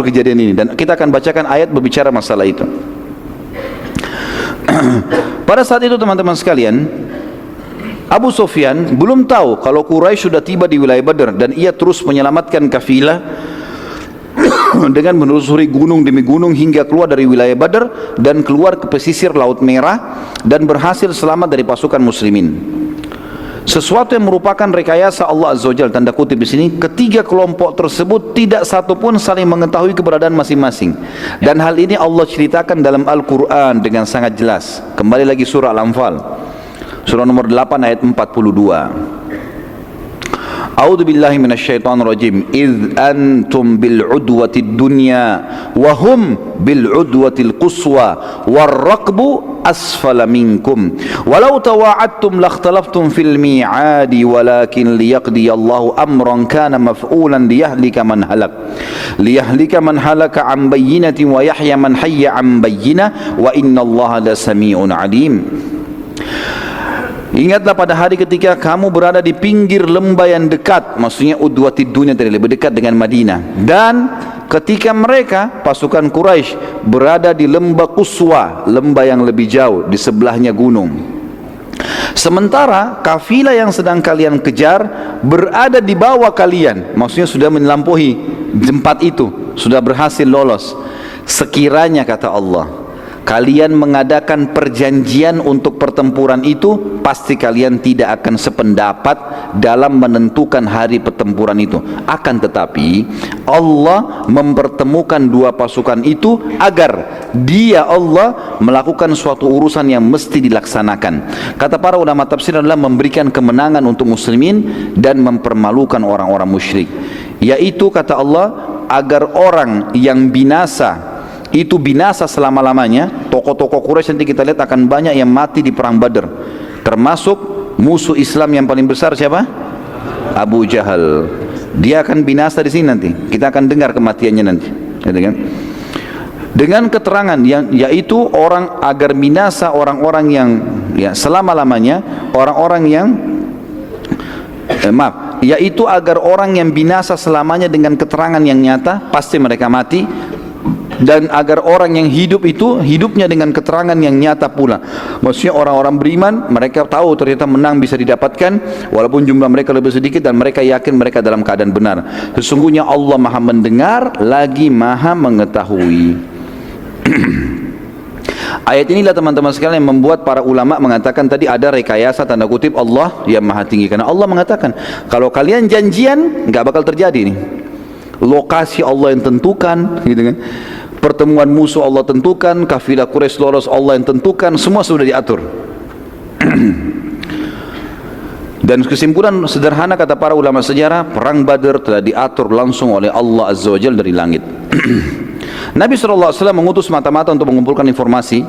waktu kejadian ini, dan kita akan bacakan ayat berbicara masalah itu. Pada saat itu teman-teman sekalian, Abu Sufyan belum tahu kalau Quraisy sudah tiba di wilayah Badr, dan ia terus menyelamatkan kafilah dengan menelusuri gunung demi gunung hingga keluar dari wilayah Badr dan keluar ke pesisir Laut Merah dan berhasil selamat dari pasukan muslimin. Sesuatu yang merupakan rekayasa Allah Azza wa Jalla, tanda kutip di sini, ketiga kelompok tersebut tidak satu pun saling mengetahui keberadaan masing-masing. Dan hal ini Allah ceritakan dalam Al-Quran dengan sangat jelas. Kembali lagi surah Al-Anfal, surah nomor 8 ayat 42. A'udzu billahi minasyaitonir rajim. Idz antum bil udwatid dunya wa hum bil udwatil quswa war raqbu asfala minkum walau tawa'adtum lakhtalaftum fil mi'adi walakin liyaqdi Allahu amran kana maf'ulan liyahlika man halaka an bayyinatin wa yahya man hayya an bayyinah wa innallaha lasami'un alim. Ingatlah pada hari ketika kamu berada di pinggir lembah yang dekat, maksudnya udwatid dunya tadi, lebih dekat dengan Madinah, dan ketika mereka pasukan Quraisy berada di lembah Quswa, lembah yang lebih jauh di sebelahnya gunung. Sementara kafilah yang sedang kalian kejar berada di bawah kalian, maksudnya sudah melampaui tempat itu, sudah berhasil lolos. Sekiranya, kata Allah, kalian mengadakan perjanjian untuk pertempuran itu, pasti kalian tidak akan sependapat dalam menentukan hari pertempuran itu. Akan tetapi Allah mempertemukan dua pasukan itu agar Dia, Allah, melakukan suatu urusan yang mesti dilaksanakan. Kata para ulama tafsir adalah memberikan kemenangan untuk muslimin dan mempermalukan orang-orang musyrik, yaitu kata Allah agar orang yang binasa itu binasa selama-lamanya. Tokoh-tokoh Quraisy nanti kita lihat akan banyak yang mati di perang Badr, termasuk musuh Islam yang paling besar siapa? Abu Jahal. Dia akan binasa di sini nanti. Kita akan dengar kematiannya nanti. Dengan keterangan yang yaitu orang agar binasa orang-orang yang selama-lamanya, orang-orang yang yaitu agar orang yang binasa selamanya dengan keterangan yang nyata, pasti mereka mati. Dan agar orang yang hidup itu hidupnya dengan keterangan yang nyata pula. Maksudnya orang-orang beriman, mereka tahu ternyata menang bisa didapatkan walaupun jumlah mereka lebih sedikit, dan mereka yakin mereka dalam keadaan benar. Sesungguhnya Allah Maha mendengar lagi Maha mengetahui. Ayat inilah teman-teman sekalian yang membuat para ulama mengatakan tadi ada rekayasa tanda kutip Allah yang Maha tinggi, karena Allah mengatakan kalau kalian janjian nggak bakal terjadi nih. Lokasi Allah yang tentukan, gitu kan. Pertemuan musuh Allah tentukan, kafilah Quraisy lolos Allah yang tentukan, semua sudah diatur. Dan kesimpulan sederhana kata para ulama sejarah, perang Badr telah diatur langsung oleh Allah Azza wa Jalla dari langit. Nabi SAW mengutus mata-mata untuk mengumpulkan informasi.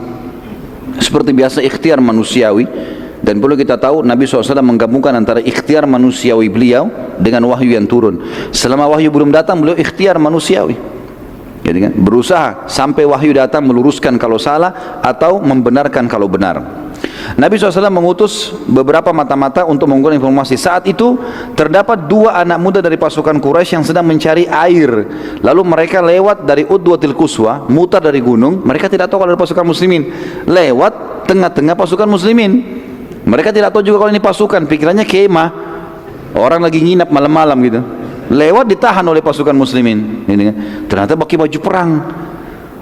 Seperti biasa ikhtiar manusiawi, dan perlu kita tahu Nabi SAW menggabungkan antara ikhtiar manusiawi beliau dengan wahyu yang turun. Selama wahyu belum datang, beliau ikhtiar manusiawi, jadi kan, berusaha sampai wahyu datang meluruskan kalau salah atau membenarkan kalau benar. Nabi SAW mengutus beberapa mata-mata untuk mengumpulkan informasi. Saat itu terdapat dua anak muda dari pasukan Quraisy yang sedang mencari air. Lalu mereka lewat dari Udwatil Quswa, mutar dari gunung. Mereka tidak tahu kalau ada pasukan muslimin, lewat tengah-tengah pasukan muslimin. Mereka tidak tahu juga kalau ini pasukan, pikirannya kemah, orang lagi nginap malam-malam gitu. Lewat ditahan oleh pasukan muslimin. Ternyata pakai baju perang,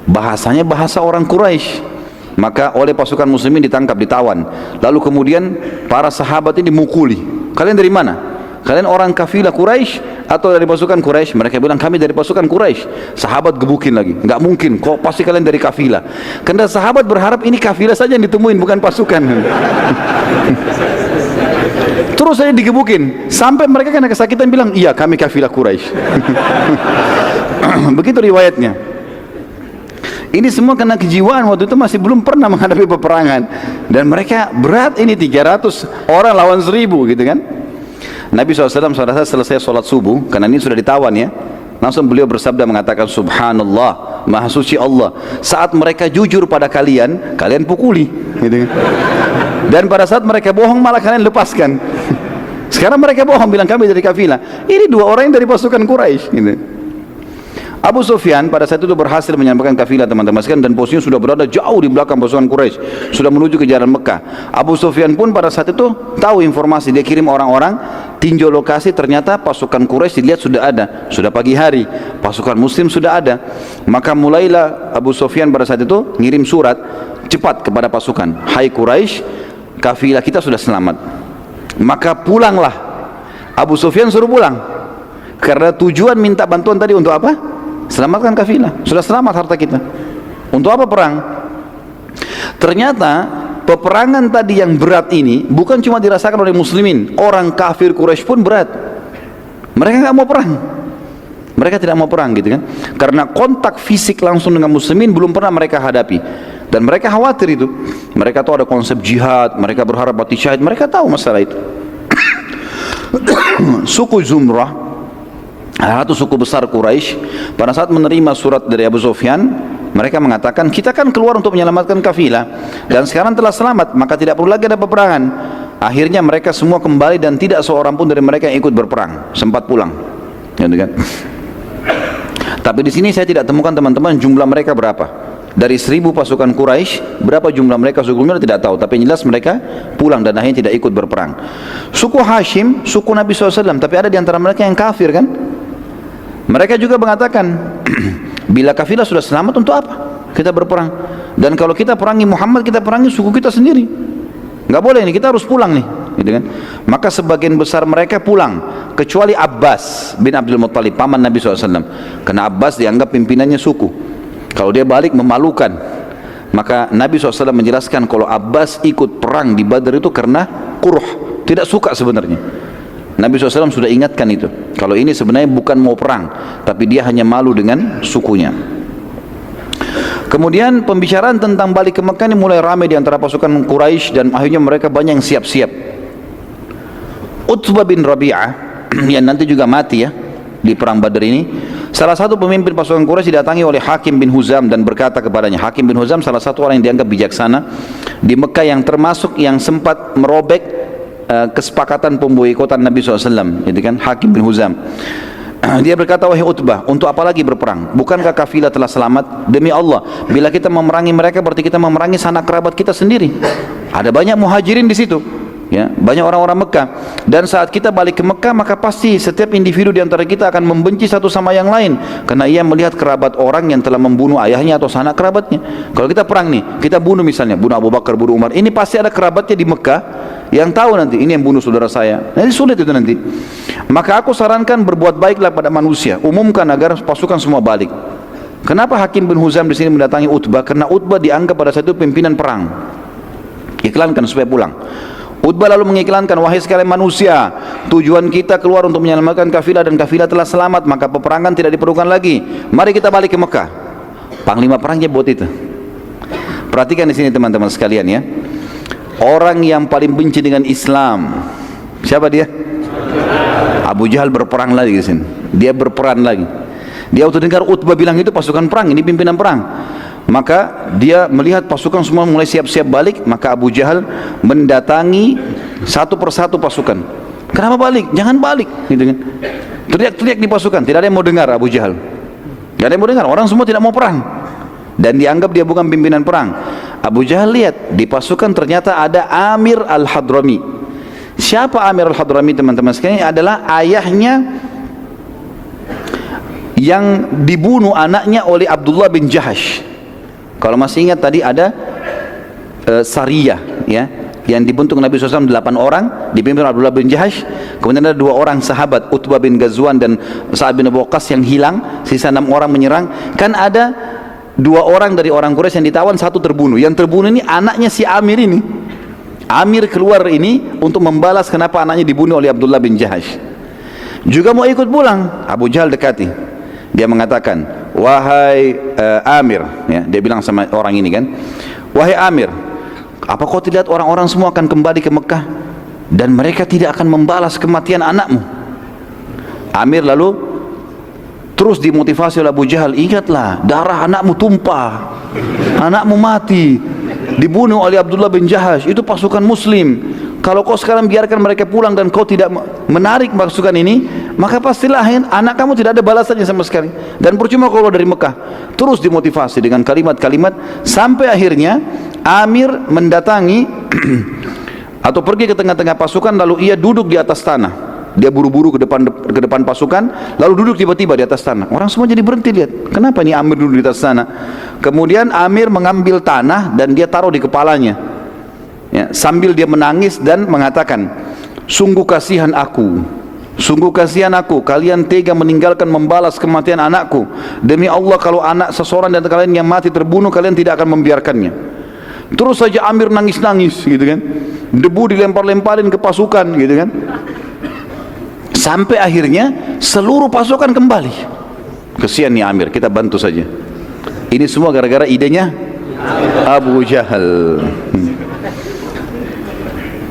bahasanya bahasa orang Quraisy. Maka oleh pasukan muslimin ditangkap, ditawan. Lalu kemudian para sahabat ini dimukuli. Kalian dari mana? Kalian orang kafilah Quraisy atau dari pasukan Quraisy? Mereka bilang kami dari pasukan Quraisy. Sahabat gebukin lagi, nggak mungkin, kok pasti kalian dari kafilah. Karena sahabat berharap ini kafilah saja yang ditemuin, bukan pasukan. Terus saya digebukin sampai mereka kena kesakitan bilang iya kami kafilah Quraisy. Begitu riwayatnya. Ini semua karena kejiwaan waktu itu masih belum pernah menghadapi peperangan, dan mereka berat ini 300 orang lawan 1000 gitu kan. Nabi SAW selesai sholat subuh, karena ini sudah ditawan ya, langsung beliau bersabda mengatakan subhanallah, maha suci Allah, saat mereka jujur pada kalian, kalian pukuli gitu kan. Dan pada saat mereka bohong malah kalian lepaskan. Sekarang mereka bohong bilang kami dari kafilah. Ini dua orang yang dari pasukan Quraisy gitu. Abu Sufyan pada saat itu berhasil menyelamatkan kafilah teman-teman sekalian, dan posisinya sudah berada jauh di belakang pasukan Quraisy, sudah menuju ke jalan Mekah. Abu Sufyan pun pada saat itu tahu informasi, dia kirim orang-orang tinjau lokasi, ternyata pasukan Quraisy dilihat sudah ada, sudah pagi hari, pasukan muslim sudah ada. Maka mulailah Abu Sufyan pada saat itu ngirim surat cepat kepada pasukan, hai Quraisy, kafilah kita sudah selamat. Maka pulanglah. Abu Sufyan suruh pulang, karena tujuan minta bantuan tadi untuk apa? Selamatkan kafilah, sudah selamat harta kita. Untuk apa perang? Ternyata peperangan tadi yang berat ini bukan cuma dirasakan oleh muslimin, orang kafir Quraisy pun berat. Mereka nggak mau perang, mereka tidak mau perang gitu kan, karena kontak fisik langsung dengan muslimin belum pernah mereka hadapi, dan mereka khawatir itu. Mereka tahu ada konsep jihad, mereka berharap mati syahid, mereka tahu masalah itu. Suku Zumrah, satu suku besar Quraisy, pada saat menerima surat dari Abu Sufyan, mereka mengatakan, kita kan keluar untuk menyelamatkan kafilah dan sekarang telah selamat, maka tidak perlu lagi ada peperangan. Akhirnya mereka semua kembali dan tidak seorang pun dari mereka yang ikut berperang, sempat pulang, gitu kan. Tapi di sini saya tidak temukan teman-teman jumlah mereka berapa. Dari 1000 pasukan Quraisy, berapa jumlah mereka sukunya tidak tahu, tapi yang jelas mereka pulang dan akhirnya tidak ikut berperang. Suku Hashim, suku Nabi SAW, tapi ada di antara mereka yang kafir kan. Mereka juga mengatakan, bila kafilah sudah selamat untuk apa kita berperang? Dan kalau kita perangi Muhammad, kita perangi suku kita sendiri. Nggak boleh nih, kita harus pulang nih, gitu kan? Maka sebagian besar mereka pulang, kecuali Abbas bin Abdul Muttalib, paman Nabi SAW. Karena Abbas dianggap pimpinannya suku. Kalau dia balik memalukan. Maka Nabi SAW menjelaskan kalau Abbas ikut perang di Badar itu karena kurh, tidak suka sebenarnya. Nabi SAW sudah ingatkan itu, kalau ini sebenarnya bukan mau perang, tapi dia hanya malu dengan sukunya. Kemudian pembicaraan tentang balik ke Mekah ini mulai ramai di antara pasukan Quraisy, dan akhirnya mereka banyak yang siap-siap. Utbah bin Rabi'ah yang nanti juga mati ya di perang Badar ini, salah satu pemimpin pasukan Quraisy didatangi oleh Hakim bin Huzam dan berkata kepadanya, Hakim bin Huzam salah satu orang yang dianggap bijaksana di Mekah, yang termasuk yang sempat merobek kesepakatan pemboikotan Nabi SAW, gitu kan, Hakim bin Huzam. Dia berkata, wahai Utbah, untuk apa lagi berperang? Bukankah kafilah telah selamat? Demi Allah, bila kita memerangi mereka berarti kita memerangi sanak kerabat kita sendiri. Ada banyak muhajirin di situ, ya, banyak orang-orang Mekah. Dan saat kita balik ke Mekah, maka pasti setiap individu di antara kita akan membenci satu sama yang lain, karena ia melihat kerabat orang yang telah membunuh ayahnya atau sanak kerabatnya. Kalau kita perang nih, kita bunuh misalnya, bunuh Abu Bakar, bunuh Umar, ini pasti ada kerabatnya di Mekah yang tahu nanti ini yang bunuh saudara saya. Nanti sulit itu nanti. Maka aku sarankan berbuat baiklah pada manusia, umumkan agar pasukan semua balik. Kenapa Hakim bin Huzam di sini mendatangi Utbah? Karena Utbah dianggap pada saat itu pimpinan perang. Iklankan supaya pulang. Utbah lalu mengiklankan, wahai sekalian manusia, tujuan kita keluar untuk menyelamatkan kafilah dan kafilah telah selamat, maka peperangan tidak diperlukan lagi. Mari kita balik ke Mekah. Panglima perangnya buat itu. Perhatikan di sini teman-teman sekalian ya. Orang yang paling benci dengan Islam, siapa dia? Abu Jahal berperang lagi di sini. Dia berperan lagi. Dia waktu dengar Utbah bilang itu pasukan perang, ini pimpinan perang, maka dia melihat pasukan semua mulai siap-siap balik, maka Abu Jahal mendatangi satu persatu pasukan. Kenapa balik? Jangan balik, gitu kan. Teriak-teriak di pasukan, tidak ada yang mau dengar Abu Jahal. Tidak ada yang mau dengar, orang semua tidak mau perang. Dan dianggap dia bukan pimpinan perang. Abu Jahal lihat di pasukan ternyata ada Amir al-Hadrami. Siapa Amir al-Hadrami teman-teman sekalian? Adalah ayahnya yang dibunuh anaknya oleh Abdullah bin Jahash. Kalau masih ingat tadi ada Sariyah ya, yang dibentuk Nabi SAW 8 orang dipimpin Abdullah bin Jahash. Kemudian ada 2 orang sahabat, Utbah bin Ghazwan dan Sa'ad bin Abi Waqqas yang hilang, sisa 6 orang menyerang. Kan ada 2 orang dari orang Quraisy yang ditawan, 1 terbunuh. Yang terbunuh ini anaknya si Amir ini. Amir keluar ini untuk membalas kenapa anaknya dibunuh oleh Abdullah bin Jahash. Juga mau ikut pulang, Abu Jahal dekati. Dia mengatakan, wahai Amir, ya, dia bilang sama orang ini kan, wahai Amir, apa kau tidak lihat orang-orang semua akan kembali ke Mekah dan mereka tidak akan membalas kematian anakmu? Amir lalu terus dimotivasi oleh Abu Jahal, ingatlah darah anakmu tumpah, anakmu mati, dibunuh oleh Abdullah bin Jahash, itu pasukan muslim. Kalau kau sekarang biarkan mereka pulang dan kau tidak menarik pasukan ini, maka pastilah anak kamu tidak ada balasannya sama sekali. Dan percuma kalau dari Mekah. Terus dimotivasi dengan kalimat-kalimat sampai akhirnya Amir mendatangi atau pergi ke tengah-tengah pasukan, lalu ia duduk di atas tanah. Dia buru-buru ke depan pasukan, lalu duduk tiba-tiba di atas tanah. Orang semua jadi berhenti lihat, kenapa ini Amir duduk di atas tanah? Kemudian Amir mengambil tanah dan dia taruh di kepalanya, ya, sambil dia menangis dan mengatakan, sungguh kasihan aku, sungguh kasihan aku, kalian tega meninggalkan membalas kematian anakku. Demi Allah, kalau anak seseorang dan kalian yang mati terbunuh, kalian tidak akan membiarkannya. Terus saja Amir nangis-nangis gitu kan, debu dilempar-lemparin ke pasukan gitu kan, sampai akhirnya seluruh pasukan kembali. Kesian nih Amir, kita bantu saja. Ini semua gara-gara idenya Abu Jahal.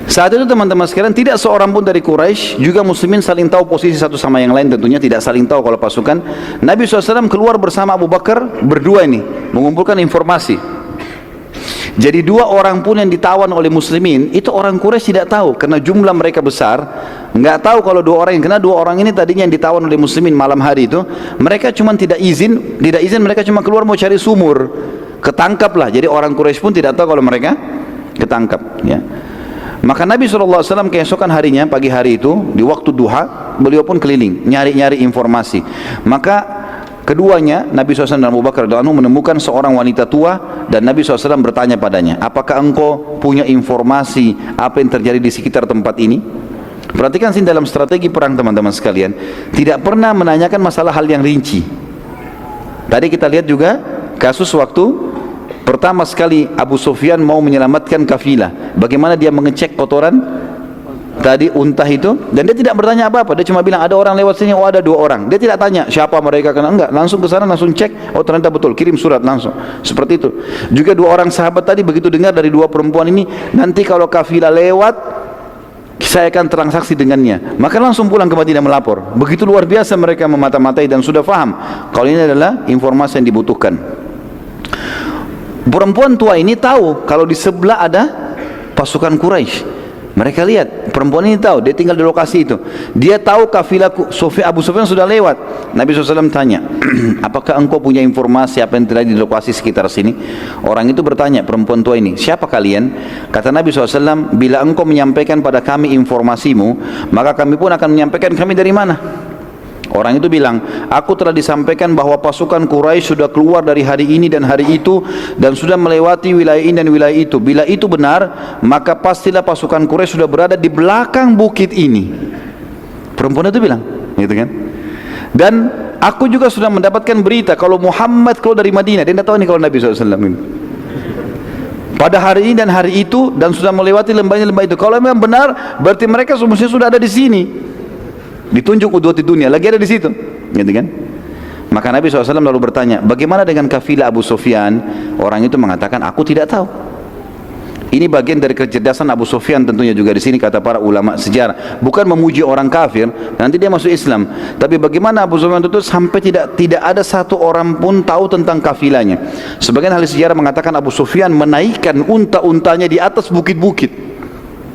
Saat itu teman-teman sekalian, tidak seorang pun dari Quraisy, juga muslimin saling tahu posisi satu sama yang lain, tentunya tidak saling tahu kalau pasukan. Nabi SAW keluar bersama Abu Bakar berdua ini, mengumpulkan informasi. Jadi dua orang pun yang ditawan oleh muslimin, itu orang Quraisy tidak tahu, karena jumlah mereka besar, nggak tahu kalau dua orang yang kena. Dua orang ini tadinya yang ditawan oleh muslimin malam hari itu, mereka cuma tidak izin, mereka cuma keluar mau cari sumur, ketangkap lah. Jadi orang Quraisy pun tidak tahu kalau mereka ketangkap, ya. Maka Nabi SAW keesokan harinya, pagi hari itu, di waktu duha, beliau pun keliling, nyari-nyari informasi. Maka keduanya, Nabi SAW dan Abu Bakar menemukan seorang wanita tua, dan Nabi SAW bertanya padanya, apakah engkau punya informasi apa yang terjadi di sekitar tempat ini? Perhatikan sini dalam strategi perang teman-teman sekalian, tidak pernah menanyakan masalah hal yang rinci. Tadi kita lihat juga kasus waktu pertama sekali Abu Sufyan mau menyelamatkan kafilah, bagaimana dia mengecek kotoran tadi unta itu, dan dia tidak bertanya apa-apa. Dia cuma bilang ada orang lewat sini, oh ada dua orang. Dia tidak tanya siapa mereka, kena enggak, langsung ke sana, langsung cek, oh ternyata betul, kirim surat langsung. Seperti itu. Juga dua orang sahabat tadi begitu dengar dari dua perempuan ini, nanti kalau kafilah lewat saya akan transaksi dengannya, maka langsung pulang ke Madinah melapor. Begitu luar biasa mereka memata-matai dan sudah faham kalau ini adalah informasi yang dibutuhkan. Perempuan tua ini tahu kalau di sebelah ada pasukan Quraisy. Mereka lihat, perempuan ini tahu, dia tinggal di lokasi itu. Dia tahu kafilah Abu Sufyan sudah lewat. Nabi SAW tanya, apakah engkau punya informasi apa yang terjadi di lokasi sekitar sini? Orang itu bertanya, perempuan tua ini, siapa kalian? Kata Nabi SAW, bila engkau menyampaikan pada kami informasimu, maka kami pun akan menyampaikan kami dari mana. Orang itu bilang, aku telah disampaikan bahwa pasukan Quraisy sudah keluar dari hari ini dan hari itu, dan sudah melewati wilayah ini dan wilayah itu. Bila itu benar, maka pastilah pasukan Quraisy sudah berada di belakang bukit ini. Perempuan itu bilang, gitu kan? Dan aku juga sudah mendapatkan berita kalau Muhammad keluar dari Madinah. Dia tidak tahu ini kalau Nabi SAW ini, pada hari ini dan hari itu, dan sudah melewati lembah itu. Kalau memang benar, berarti mereka semestinya sudah ada di sini. Ditunjuk udwati dunia, lagi ada di situ, gitu kan? Maka Nabi SAW lalu bertanya, bagaimana dengan kafilah Abu Sufyan? Orang itu mengatakan, aku tidak tahu. Ini bagian dari kecerdasan Abu Sufyan tentunya juga di sini, kata para ulama sejarah. Bukan memuji orang kafir, nanti dia masuk Islam. Tapi bagaimana Abu Sufyan itu sampai tidak ada satu orang pun tahu tentang kafilahnya. Sebagian ahli sejarah mengatakan Abu Sufyan menaikkan unta-untanya di atas bukit-bukit.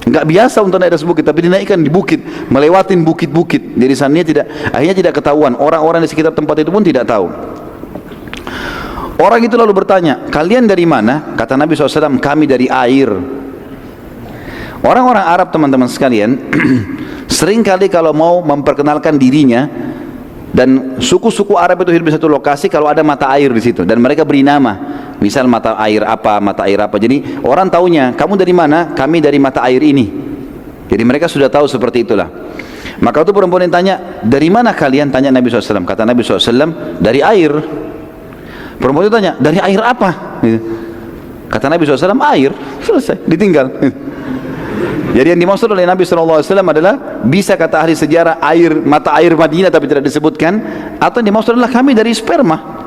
Enggak biasa untuk naik atas bukit, tapi dinaikkan di bukit, melewatin bukit-bukit. Jadi sananya akhirnya tidak ketahuan. Orang-orang di sekitar tempat itu pun tidak tahu. Orang itu lalu bertanya, kalian dari mana? Kata Nabi SAW, kami dari air. Orang-orang Arab teman-teman sekalian, seringkali kalau mau memperkenalkan dirinya, dan suku-suku Arab itu hidup di satu lokasi kalau ada mata air di situ, dan mereka beri nama. Misal mata air apa. Jadi orang taunya, kamu dari mana? Kami dari mata air ini. Jadi mereka sudah tahu seperti itulah. Maka itu perempuan yang tanya, dari mana kalian? Tanya Nabi SAW. Kata Nabi SAW, dari air. Perempuan itu tanya, dari air apa? Kata Nabi SAW, air. Selesai, ditinggal. Jadi yang dimaksud oleh Nabi SAW adalah, bisa kata ahli sejarah air, mata air Madinah tapi tidak disebutkan, atau yang dimaksud adalah kami dari sperma,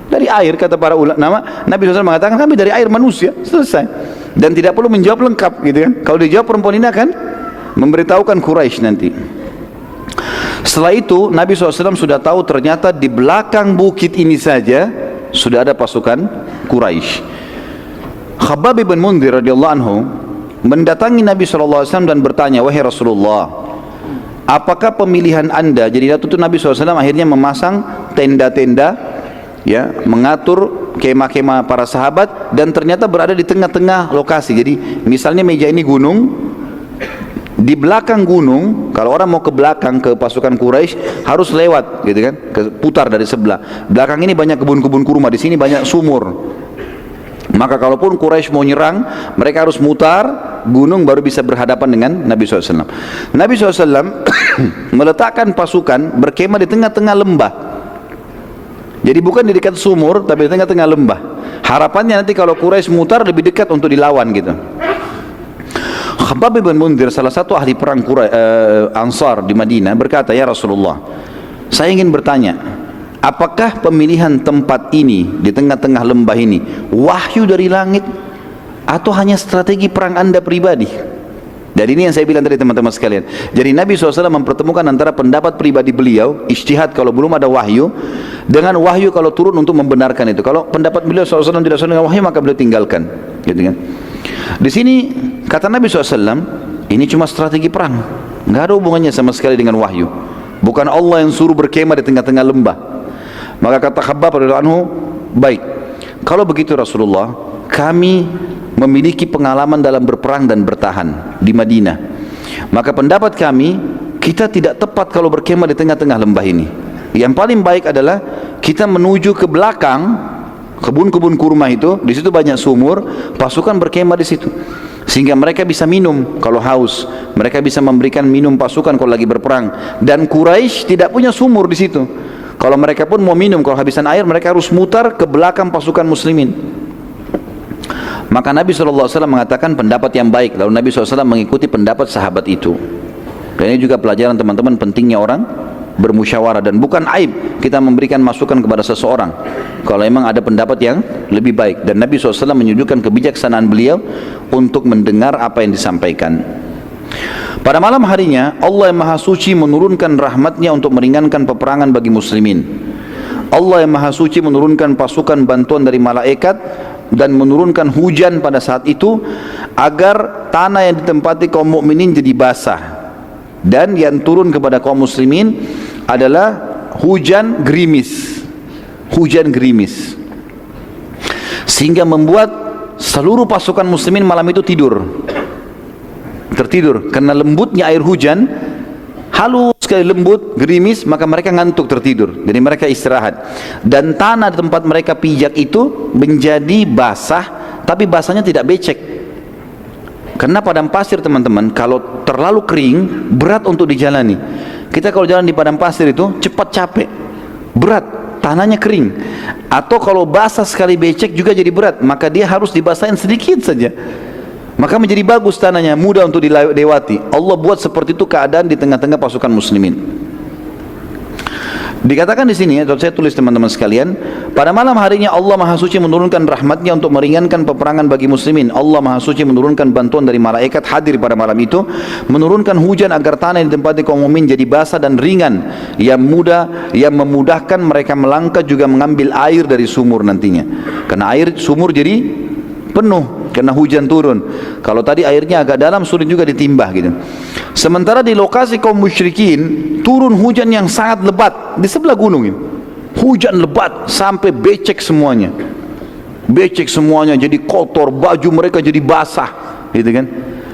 dari air. Kata para ulama, Nabi SAW mengatakan kami dari air manusia, selesai. Dan tidak perlu menjawab lengkap, gitu kan? Kalau dijawab, perempuan ini akan memberitahukan Quraisy nanti. Setelah itu Nabi SAW sudah tahu ternyata di belakang bukit ini saja sudah ada pasukan Quraisy. Khabbab bin Mundhir radhiyallahu anhu mendatangi Nabi SAW dan bertanya, wahai Rasulullah, apakah pemilihan anda, jadi waktu itu Nabi SAW akhirnya memasang tenda-tenda, ya, mengatur kemah-kemah para sahabat, dan ternyata berada di tengah-tengah lokasi. Jadi misalnya meja ini gunung, di belakang gunung, kalau orang mau ke belakang ke pasukan Quraisy harus lewat, gitu kan, putar dari sebelah. Belakang ini banyak kebun-kebun kurma, di sini banyak sumur. Maka kalaupun Quraisy mau nyerang, mereka harus mutar gunung baru bisa berhadapan dengan Nabi SAW. Nabi SAW meletakkan pasukan berkemah di tengah-tengah lembah. Jadi bukan di dekat sumur, tapi di tengah-tengah lembah. Harapannya nanti kalau Quraisy mutar lebih dekat untuk dilawan gitu. Khabbab bin Munzir, salah satu ahli perang Ansar di Madinah, berkata, ya Rasulullah, saya ingin bertanya, apakah pemilihan tempat ini di tengah-tengah lembah ini wahyu dari langit atau hanya strategi perang anda pribadi? Dan ini yang saya bilang tadi teman-teman sekalian. Jadi Nabi SAW mempertemukan antara pendapat pribadi beliau, ijtihad kalau belum ada wahyu, dengan wahyu kalau turun untuk membenarkan itu. Kalau pendapat beliau SAW tidak sesuai dengan wahyu, maka beliau tinggalkan, gitu kan. Di sini kata Nabi SAW, ini cuma strategi perang, nggak ada hubungannya sama sekali dengan wahyu. Bukan Allah yang suruh berkemah di tengah-tengah lembah. Maka kata Khabbab radhiyallahu anhu, baik, kalau begitu Rasulullah, kami memiliki pengalaman dalam berperang dan bertahan di Madinah. Maka pendapat kami, kita tidak tepat kalau berkemah di tengah-tengah lembah ini. Yang paling baik adalah kita menuju ke belakang kebun-kebun kurma itu, di situ banyak sumur, pasukan berkemah di situ. Sehingga mereka bisa minum kalau haus, mereka bisa memberikan minum pasukan kalau lagi berperang. Dan Quraisy tidak punya sumur di situ. Kalau mereka pun mau minum, kalau habisan air, mereka harus mutar ke belakang pasukan muslimin. Maka Nabi SAW mengatakan pendapat yang baik. Lalu Nabi SAW mengikuti pendapat sahabat itu. Dan ini juga pelajaran teman-teman, pentingnya orang bermusyawarah, dan bukan aib kita memberikan masukan kepada seseorang kalau memang ada pendapat yang lebih baik. Dan Nabi SAW menunjukkan kebijaksanaan beliau untuk mendengar apa yang disampaikan. Pada malam harinya Allah yang Maha Suci menurunkan rahmatnya untuk meringankan peperangan bagi muslimin. Allah yang Maha Suci menurunkan pasukan bantuan dari malaikat dan menurunkan hujan pada saat itu agar tanah yang ditempati kaum mukminin jadi basah. Dan yang turun kepada kaum muslimin adalah hujan gerimis. Hujan gerimis. Sehingga membuat seluruh pasukan muslimin malam itu tertidur karena lembutnya air hujan, halus sekali, lembut, gerimis, maka mereka ngantuk, tertidur. Jadi mereka istirahat. Dan tanah di tempat mereka pijak itu menjadi basah, tapi basahnya tidak becek. Karena padang pasir teman-teman, kalau terlalu kering, berat untuk dijalani. Kita kalau jalan di padang pasir itu cepat capek, berat, tanahnya kering. Atau kalau basah sekali becek juga jadi berat, maka dia harus dibasahin sedikit saja. Maka menjadi bagus tanahnya, mudah untuk dilewati. Allah buat seperti itu keadaan di tengah-tengah pasukan muslimin. Dikatakan di sini, atau saya tulis teman-teman sekalian, pada malam harinya Allah Maha Suci menurunkan rahmatnya untuk meringankan peperangan bagi muslimin. Allah Maha Suci menurunkan bantuan dari malaikat hadir pada malam itu, menurunkan hujan agar tanah yang ditempati kaum mukmin jadi basah dan ringan, yang memudahkan mereka melangkah juga mengambil air dari sumur nantinya. Karena air sumur jadi penuh karena hujan turun. Kalau tadi airnya agak dalam, sulit juga ditimbah gitu. Sementara di lokasi kaum musyrikin turun hujan yang sangat lebat di sebelah gunung ini. Hujan lebat sampai becek semuanya. Becek semuanya, jadi kotor, baju mereka jadi basah, gitu kan.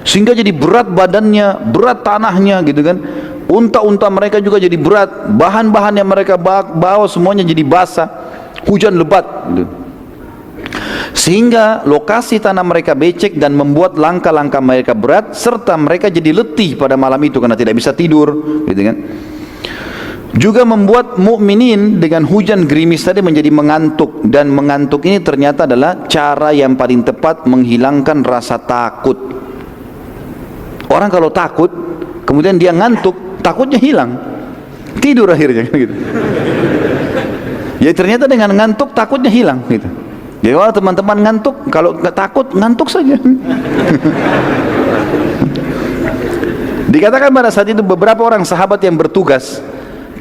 Sehingga jadi berat badannya, berat tanahnya, gitu kan. Unta-unta mereka juga jadi berat, bahan-bahan yang mereka bawa semuanya jadi basah. Hujan lebat gitu. Sehingga lokasi tanah mereka becek dan membuat langkah-langkah mereka berat, serta mereka jadi letih pada malam itu karena tidak bisa tidur, gitu kan. Juga membuat mukminin dengan hujan gerimis tadi menjadi mengantuk, dan mengantuk ini ternyata adalah cara yang paling tepat menghilangkan rasa takut. Orang kalau takut kemudian dia ngantuk, takutnya hilang, tidur akhirnya gitu. Ya ternyata dengan ngantuk takutnya hilang gitu. Jadi kalau teman-teman ngantuk, kalau nggak takut ngantuk saja. Dikatakan pada saat itu beberapa orang sahabat yang bertugas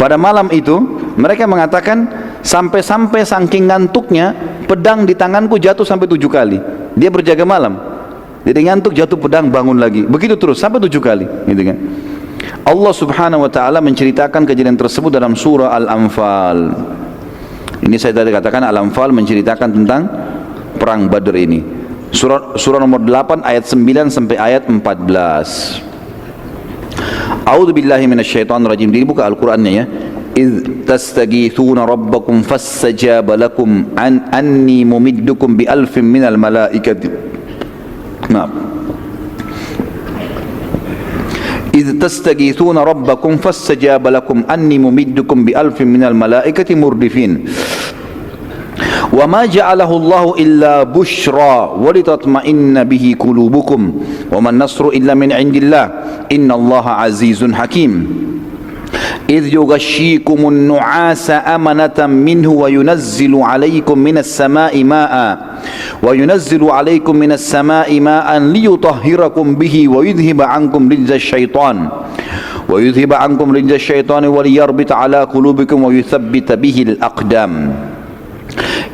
pada malam itu, mereka mengatakan sampai-sampai saking ngantuknya pedang di tanganku jatuh sampai 7 kali. Dia berjaga malam, jadi ngantuk, jatuh pedang, bangun lagi, begitu terus sampai 7 kali, gitu kan. Allah subhanahu wa ta'ala menceritakan kejadian tersebut dalam surah Al-Anfal. Ini saya tadi katakan Al-Anfal menceritakan tentang perang Badr ini. Surah nomor 8 ayat 9 sampai ayat 14. A'udzu billahi minasyaitonir rajim. Dibuka Al-Qur'annya ya. إذ تستغيثون ربكم فاستجاب لكم أني ممدكم بألف من الملائكة. نعم. إذ تستغيثون ربكم فاستجاب لكم أني ممدكم بألف من الملائكة مردفين. وما جعله الله إلا بشرى ولتطمئن به قلوبكم وما النصر إلا من عند الله إن الله عزيز حكيم. إذ يغشيكم النعاس أمنة منه وينزل عليكم من السماء ماء ليطهركم به ويذهب عنكم رجز الشيطان وليربط على قلوبكم ويثبت به الأقدام.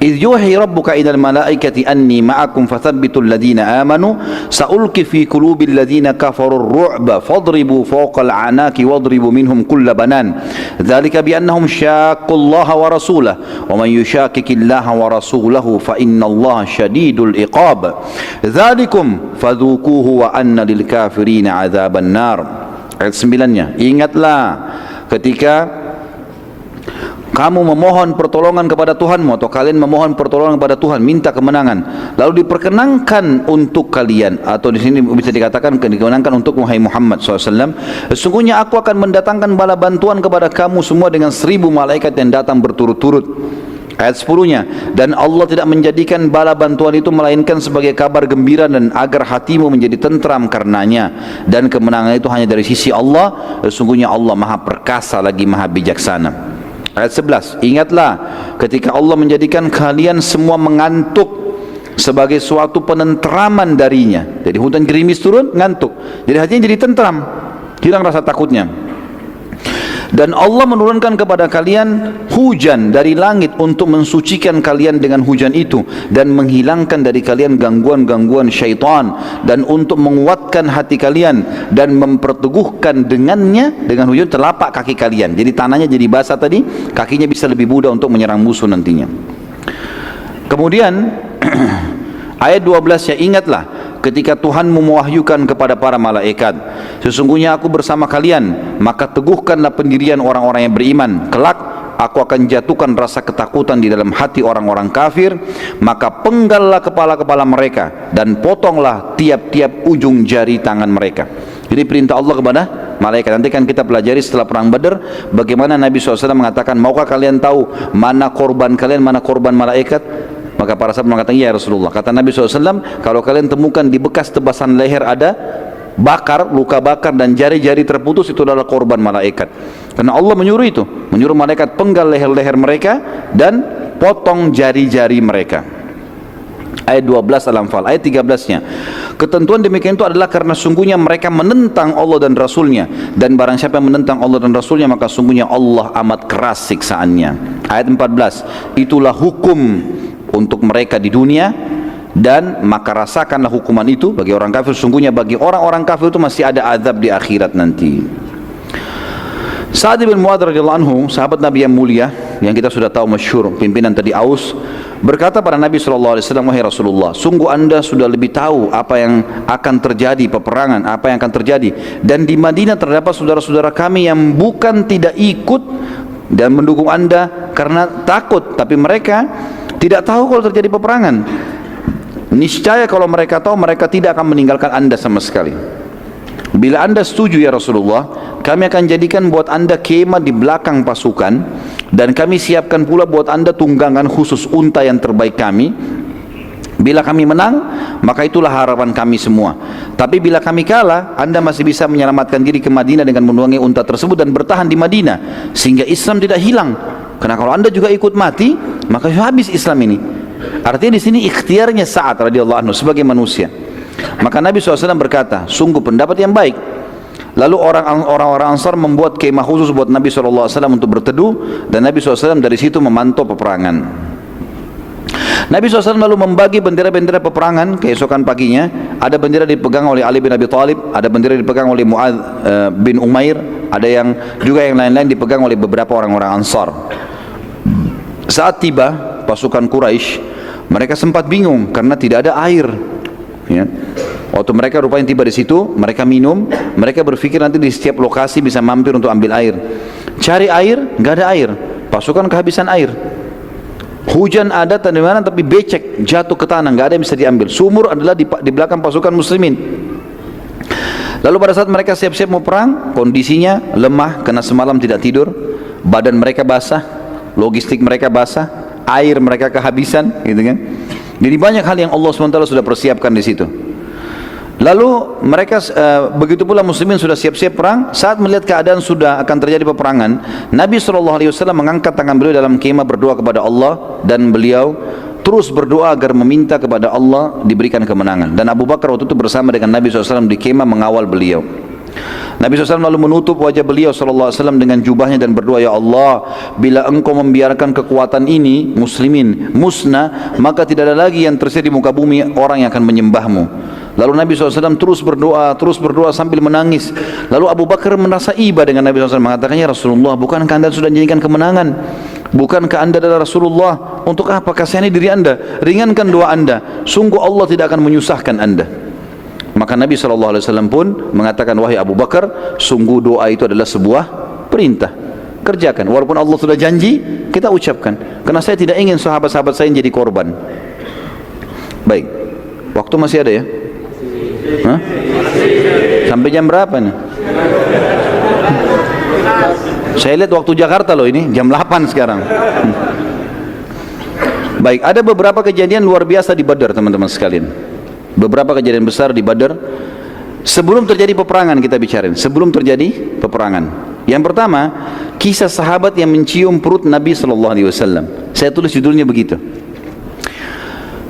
إذ يوحي ربك إلى الملائكة أني معكم فثبتوا الذين آمنوا سألقي في قلوب الذين كفروا الرعب فاضربوا فوق الأعناق واضربوا منهم كل بنان ذلك بأنهم شاقوا الله ورسوله ومن يشاقق الله ورسوله فإن الله شديد العقاب ذلكم فذوقوه وأن للكافرين عذاب النار. Ayat 9-nya, ingatlah ketika kamu memohon pertolongan kepada Tuhanmu, atau kalian memohon pertolongan kepada Tuhan, minta kemenangan, lalu diperkenankan untuk kalian, atau di sini bisa dikatakan dikenankan untuk Muhammad SAW. Sesungguhnya aku akan mendatangkan bala bantuan kepada kamu semua dengan 1000 malaikat yang datang berturut-turut. Ayat 10-nya, dan Allah tidak menjadikan bala bantuan itu melainkan sebagai kabar gembira dan agar hatimu menjadi tentram karenanya, dan kemenangan itu hanya dari sisi Allah. Sesungguhnya Allah Maha Perkasa lagi Maha Bijaksana. Ayat 11, ingatlah ketika Allah menjadikan kalian semua mengantuk sebagai suatu penentraman darinya. Jadi hujan gerimis turun, ngantuk, jadi hatinya jadi tentram, hilang rasa takutnya. Dan Allah menurunkan kepada kalian hujan dari langit untuk mensucikan kalian dengan hujan itu, dan menghilangkan dari kalian gangguan-gangguan syaitan, dan untuk menguatkan hati kalian dan memperteguhkan dengannya, dengan hujan, telapak kaki kalian. Jadi tanahnya jadi basah tadi, kakinya bisa lebih mudah untuk menyerang musuh nantinya. Kemudian ayat 12-nya, ingatlah ketika Tuhanmu mewahyukan kepada para malaikat, sesungguhnya aku bersama kalian, maka teguhkanlah pendirian orang-orang yang beriman. Kelak aku akan jatuhkan rasa ketakutan di dalam hati orang-orang kafir, maka penggallah kepala-kepala mereka dan potonglah tiap-tiap ujung jari tangan mereka. Jadi perintah Allah kepada malaikat. Nanti kan kita pelajari setelah perang Badar bagaimana Nabi SAW mengatakan, maukah kalian tahu mana korban kalian, mana korban malaikat? Maka para sahabat mengatakan, ya Rasulullah. Kata Nabi SAW, kalau kalian temukan di bekas tebasan leher ada bakar, luka bakar dan jari-jari terputus, itu adalah korban malaikat. Karena Allah menyuruh itu, menyuruh malaikat penggal leher-leher mereka dan potong jari-jari mereka. Ayat 12 Al-Anfal. Ayat 13-nya, ketentuan demikian itu adalah karena sungguhnya mereka menentang Allah dan Rasulnya, dan barang siapa yang menentang Allah dan Rasulnya maka sungguhnya Allah amat keras siksaannya. Ayat 14, itulah hukum untuk mereka di dunia, dan maka rasakanlah hukuman itu bagi orang kafir. Sungguhnya bagi orang-orang kafir itu masih ada azab di akhirat nanti. Sa'ad bin Mu'adz radhiyallahu anhu, sahabat Nabi yang mulia yang kita sudah tahu masyhur, pimpinan tadi Aus, berkata pada Nabi SAW, wahai Rasulullah, sungguh anda sudah lebih tahu apa yang akan terjadi, peperangan apa yang akan terjadi, dan di Madinah terdapat saudara-saudara kami yang bukan tidak ikut dan mendukung anda karena takut, tapi mereka tidak tahu kalau terjadi peperangan. Niscaya kalau mereka tahu, mereka tidak akan meninggalkan anda sama sekali. Bila anda setuju ya Rasulullah, kami akan jadikan buat anda kemah di belakang pasukan, dan kami siapkan pula buat anda tunggangan khusus unta yang terbaik kami. Bila kami menang, maka itulah harapan kami semua. Tapi bila kami kalah, anda masih bisa menyelamatkan diri ke Madinah dengan menunggangi unta tersebut dan bertahan di Madinah sehingga Islam tidak hilang. Karena kalau anda juga ikut mati, maka habis Islam ini. Artinya di sini ikhtiarnya Sa'ad radhiyallahu anhu sebagai manusia. Maka Nabi SAW berkata, sungguh pendapat yang baik. Lalu orang-orang Ansar membuat kemah khusus buat Nabi SAW untuk berteduh, dan Nabi SAW dari situ memantau peperangan. Nabi SAW lalu membagi bendera-bendera peperangan. Keesokan paginya ada bendera dipegang oleh Ali bin Abi Thalib, ada bendera dipegang oleh Mu'adz bin Umair, ada yang juga yang lain-lain dipegang oleh beberapa orang-orang Ansar. Saat tiba pasukan Quraisy, mereka sempat bingung karena tidak ada air. Ya. Waktu mereka rupanya tiba di situ, mereka minum, mereka berpikir nanti di setiap lokasi bisa mampir untuk ambil air. Cari air, nggak ada air. Pasukan kehabisan air. Hujan ada tanda mana tapi becek jatuh ke tanah, nggak ada yang bisa diambil. Sumur adalah di belakang pasukan muslimin. Lalu pada saat mereka siap-siap mau perang, kondisinya lemah karena semalam tidak tidur, badan mereka basah, logistik mereka basah, air mereka kehabisan, gitu kan? Jadi banyak hal yang Allah SWT sudah persiapkan di situ. Lalu mereka begitu pula muslimin sudah siap-siap perang. Saat melihat keadaan sudah akan terjadi peperangan, Nabi SAW mengangkat tangan beliau dalam kemah berdoa kepada Allah, dan beliau terus berdoa agar meminta kepada Allah diberikan kemenangan. Dan Abu Bakar waktu itu bersama dengan Nabi SAW di kemah mengawal beliau. Nabi SAW lalu menutup wajah beliau SAW dengan jubahnya dan berdoa, ya Allah, bila engkau membiarkan kekuatan ini muslimin musnah, maka tidak ada lagi yang tersedia di muka bumi orang yang akan menyembahmu. Lalu Nabi SAW terus berdoa sambil menangis. Lalu Abu Bakar merasa iba dengan Nabi SAW, mengatakannya, Rasulullah, bukankah anda sudah menjanjikan kemenangan? Bukankah anda adalah Rasulullah? Untuk apa kasihani diri anda? Ringankan doa anda, sungguh Allah tidak akan menyusahkan anda. Maka Nabi SAW pun mengatakan, wahai Abu Bakar, sungguh doa itu adalah sebuah perintah, kerjakan. Walaupun Allah sudah janji, kita ucapkan, karena saya tidak ingin sahabat-sahabat saya jadi korban. Baik, waktu masih ada ya? Hah? Sampai jam berapa nih? Saya lihat waktu Jakarta loh, ini jam 8 sekarang. Baik, ada beberapa kejadian luar biasa di Badar, teman-teman sekalian. Beberapa kejadian besar di Badar. Sebelum terjadi peperangan kita bicarain, sebelum terjadi peperangan. Yang pertama, kisah sahabat yang mencium perut Nabi SAW. Saya tulis judulnya begitu.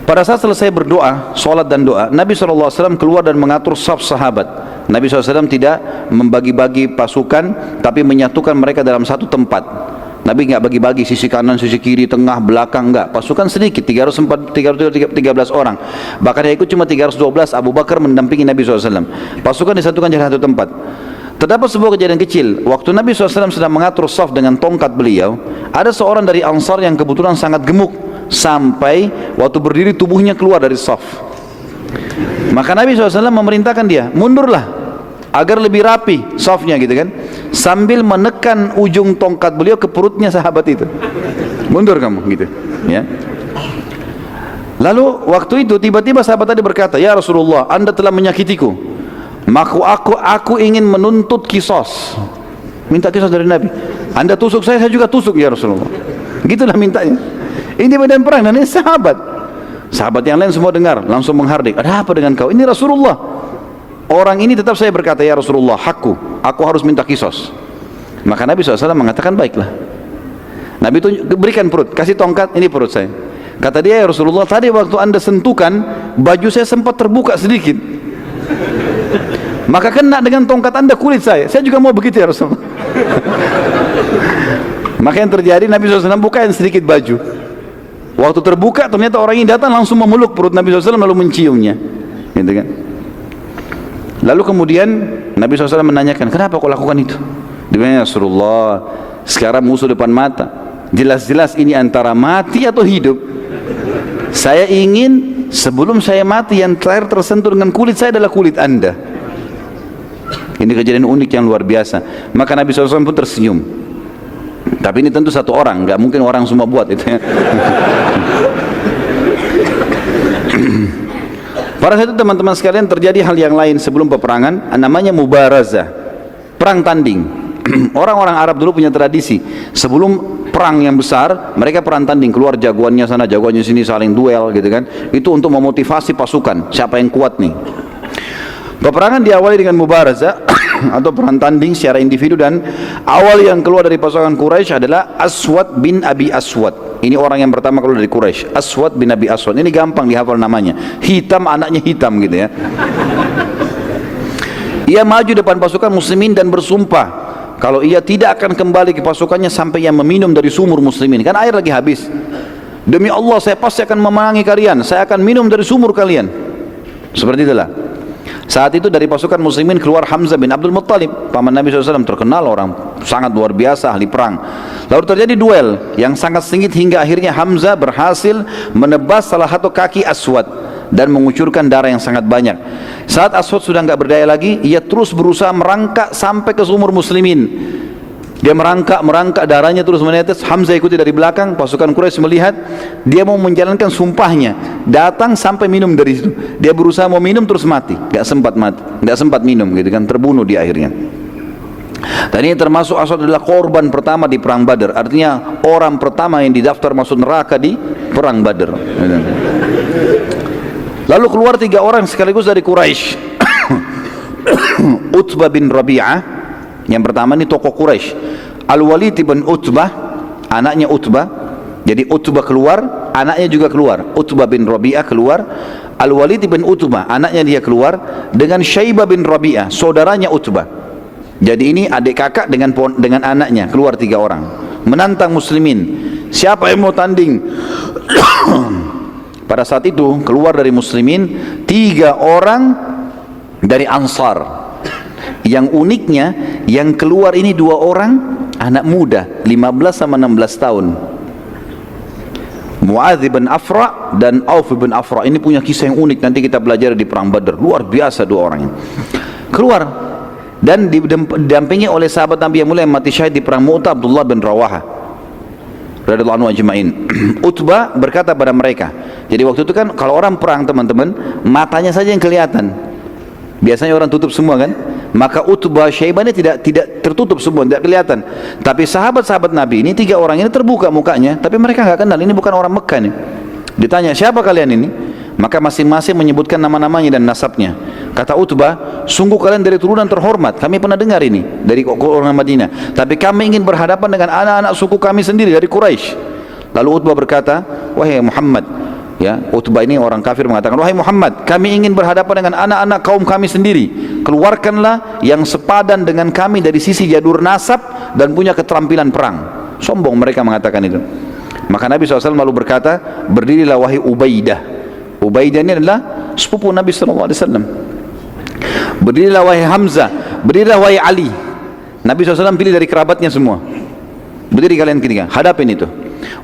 Pada saat selesai berdoa, sholat dan doa, Nabi SAW keluar dan mengatur saf sahabat. Nabi SAW tidak membagi-bagi pasukan, tapi menyatukan mereka dalam satu tempat. Nabi nggak bagi-bagi sisi kanan, sisi kiri, tengah, belakang, enggak. Pasukan sedikit, 313 orang. Bahkan yang ikut cuma 312. Abu Bakar mendampingi Nabi SAW. Pasukan disatukan di satu tempat. Terdapat sebuah kejadian kecil. Waktu Nabi SAW sedang mengatur saf dengan tongkat beliau, ada seorang dari Ansar yang kebetulan sangat gemuk, sampai waktu berdiri tubuhnya keluar dari saf. Maka Nabi SAW memerintahkan dia, mundurlah agar lebih rapi safnya, gitu kan, sambil menekan ujung tongkat beliau ke perutnya sahabat itu. Mundur kamu, gitu ya. Lalu waktu itu tiba-tiba sahabat tadi berkata, ya Rasulullah, anda telah menyakitiku, maka aku ingin menuntut kisos. Minta kisos dari Nabi. Anda tusuk saya juga tusuk ya Rasulullah. Gitulah mintanya. Ini medan perang dan ini sahabat. Sahabat yang lain semua dengar, langsung menghardik. Ada apa dengan kau? Ini Rasulullah. Orang ini tetap saya berkata, ya Rasulullah, aku harus minta kisos. Maka Nabi SAW mengatakan, baiklah. Nabi itu berikan perut, kasih tongkat, ini perut saya. Kata dia, ya Rasulullah, tadi waktu anda sentuhkan, baju saya sempat terbuka sedikit. Maka kena dengan tongkat anda kulit saya juga mau begitu ya Rasulullah. Maka yang terjadi, Nabi SAW bukain sedikit baju. Waktu terbuka, ternyata orang ini datang langsung memeluk perut Nabi SAW lalu menciumnya, gitu kan. Lalu kemudian Nabi SAW menanyakan, kenapa kau lakukan itu? Dia bilang, ya Rasulullah, sekarang musuh depan mata, jelas-jelas ini antara mati atau hidup. Saya ingin sebelum saya mati yang terakhir tersentuh dengan kulit saya adalah kulit anda. Ini kejadian unik yang luar biasa. Maka Nabi SAW pun tersenyum. Tapi ini tentu satu orang, nggak mungkin orang semua buat itu ya. Pada saat itu teman-teman sekalian terjadi hal yang lain sebelum peperangan, namanya mubarazah, perang tanding. Orang-orang Arab dulu punya tradisi, sebelum perang yang besar, mereka perang tanding, keluar jagoannya sana, jagoannya sini, saling duel gitu kan. Itu untuk memotivasi pasukan, siapa yang kuat nih. Peperangan diawali dengan mubarazah atau perang tanding secara individu, dan awal yang keluar dari pasukan Quraisy adalah Aswad bin Abi Aswad. Ini orang yang pertama keluar dari Quraisy, Aswad bin Abi Aswad. Ini gampang dihafal namanya, hitam anaknya hitam gitu ya. Ia maju depan pasukan muslimin dan bersumpah kalau ia tidak akan kembali ke pasukannya sampai ia meminum dari sumur muslimin. Kan air lagi habis. Demi Allah saya pasti akan memenangi kalian, saya akan minum dari sumur kalian. Seperti itulah. Saat itu dari pasukan muslimin keluar Hamzah bin Abdul Muttalib, paman Nabi SAW, terkenal orang sangat luar biasa ahli perang. Lalu terjadi duel yang sangat sengit hingga akhirnya Hamzah berhasil menebas salah satu kaki Aswad dan mengucurkan darah yang sangat banyak. Saat Aswad sudah enggak berdaya lagi, ia terus berusaha merangkak sampai ke sumur muslimin. Dia merangkak, darahnya terus menetes. Hamzah ikuti dari belakang. Pasukan Quraisy melihat dia mau menjalankan sumpahnya, datang sampai minum dari situ. Dia berusaha mau minum terus mati, enggak sempat minum gitu kan, terbunuh di akhirnya. Dan ini termasuk Aswad adalah korban pertama di perang Badar. Artinya orang pertama yang didaftar masuk neraka di perang Badar. Lalu keluar 3 orang sekaligus dari Quraisy. Utbah bin Rabi'ah, yang pertama ini tokoh Quraisy. Al-Walid bin Utbah, anaknya Utbah. Jadi Utbah keluar, anaknya juga keluar. Utbah bin Rabi'ah keluar. Al-Walid bin Utbah, anaknya dia keluar dengan Syaibah bin Rabi'ah, saudaranya Utbah. Jadi ini adik kakak dengan anaknya, keluar 3 orang menantang muslimin. Siapa yang mau tanding? Pada saat itu keluar dari muslimin 3 orang dari Ansar. Yang uniknya, yang keluar ini 2 orang anak muda, 15 sama 16 tahun. Muadz bin Afra dan Auf bin Afra. Ini punya kisah yang unik, nanti kita belajar di perang Badar. Luar biasa 2 orang ini. Keluar dan didampingi oleh sahabat Nabi yang mulia yang mati syahid di perang Mu'tah, Abdullah bin Rawaha radhiyallahu anhu ajma'in. Utbah berkata pada mereka, jadi waktu itu kan kalau orang perang teman-teman, matanya saja yang kelihatan. Biasanya orang tutup semua kan? Maka Utbah, Syaibah ini tidak tertutup semua, tidak kelihatan. Tapi sahabat-sahabat Nabi ini 3 orang ini terbuka mukanya, tapi mereka nggak kenal, ini bukan orang Mekah nih. Ditanya, siapa kalian ini? Maka masing-masing menyebutkan nama-namanya dan nasabnya. Kata Utbah, sungguh kalian dari turunan terhormat, kami pernah dengar ini dari orang Madinah, tapi kami ingin berhadapan dengan anak-anak suku kami sendiri dari Quraisy. Lalu Utbah berkata, wahai Muhammad, ya, Utbah ini orang kafir mengatakan, wahai Muhammad, kami ingin berhadapan dengan anak-anak kaum kami sendiri. Keluarkanlah yang sepadan dengan kami dari sisi jadur nasab dan punya keterampilan perang. Sombong mereka mengatakan itu. Maka Nabi SAW lalu berkata, berdirilah wahai Ubaidah. Ubaidah ini adalah sepupu Nabi SAW. Berdirilah wahai Hamzah. Berdirilah wahai Ali. Nabi SAW pilih dari kerabatnya semua. Berdiri kalian ketiga, hadapin itu.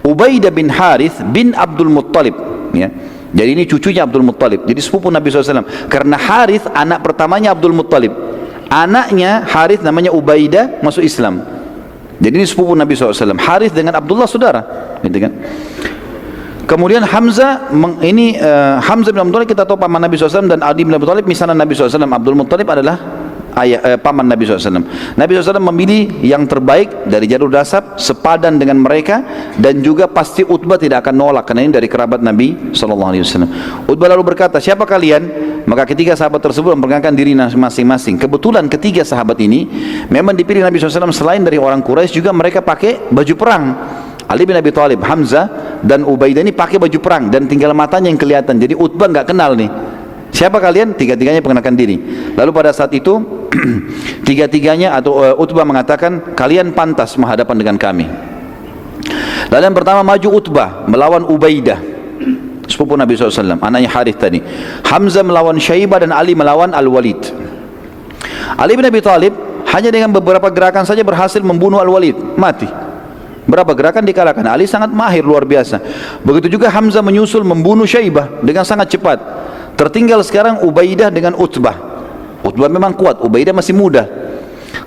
Ubaidah bin Harith bin Abdul Muttalib, ya. Jadi ini cucunya Abdul Muttalib, jadi sepupu Nabi SAW. Karena Harith anak pertamanya Abdul Muttalib, anaknya Harith namanya Ubaidah masuk Islam. Jadi ini sepupu Nabi SAW. Harith dengan Abdullah saudara, gitu kan. Kemudian Hamzah, Hamzah bin Abdul Muttalib kita tahu paman Nabi SAW, dan Ali bin Abi Thalib misalnya Nabi SAW. Abdul Muttalib adalah paman Nabi SAW. Nabi SAW memilih yang terbaik dari jalur nasab, sepadan dengan mereka, dan juga pasti Utbah tidak akan nolak karena ini dari kerabat Nabi SAW. Utbah lalu berkata, siapa kalian? Maka ketiga sahabat tersebut memperkenalkan diri masing-masing. Kebetulan ketiga sahabat ini memang dipilih Nabi SAW selain dari orang Quraisy, juga mereka pakai baju perang. Ali bin Abi Thalib, Hamzah dan Ubaidah ini pakai baju perang dan tinggal matanya yang kelihatan. Jadi Utbah nggak kenal nih. Siapa kalian? Tiga-tiganya perkenalkan diri. Lalu pada saat itu tiga-tiganya atau Utbah mengatakan, kalian pantas menghadapan dengan kami. Lalu yang pertama maju Utbah melawan Ubaidah, sepupu Nabi SAW, anaknya Harith tadi. Hamzah melawan Syaibah dan Ali melawan Al-Walid. Ali bin Abi Thalib hanya dengan beberapa gerakan saja berhasil membunuh Al-Walid, mati. Berapa gerakan dikalahkan. Ali sangat mahir, luar biasa. Begitu juga Hamzah menyusul membunuh Syaibah dengan sangat cepat. Tertinggal sekarang Ubaidah dengan Utbah. Utbah memang kuat, Ubaidah masih muda.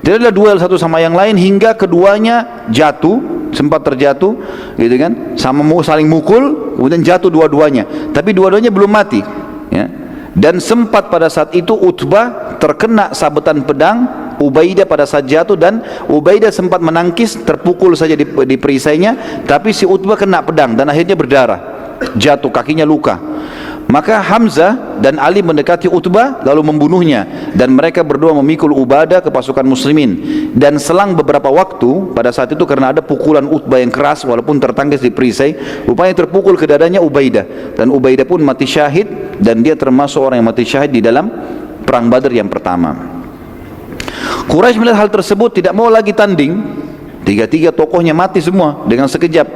Tidak ada duel satu sama yang lain hingga keduanya jatuh, sempat terjatuh, gitu kan? Sama saling mukul, kemudian jatuh dua-duanya. Tapi dua-duanya belum mati, ya. Dan sempat pada saat itu Utbah terkena sabetan pedang Ubaidah pada saat jatuh, dan Ubaidah sempat menangkis, terpukul saja di perisainya, tapi si Utbah kena pedang dan akhirnya berdarah, jatuh, kakinya luka. Maka Hamzah dan Ali mendekati Utbah lalu membunuhnya, dan mereka berdua memikul Ubadah ke pasukan muslimin. Dan selang beberapa waktu pada saat itu, karena ada pukulan Utbah yang keras walaupun tertangkis di perisai, rupanya terpukul ke dadanya Ubaidah, dan Ubaidah pun mati syahid, dan dia termasuk orang yang mati syahid di dalam perang Badar yang pertama. Quraisy melihat hal tersebut tidak mau lagi tanding. Tiga-tiga tokohnya mati semua dengan sekejap.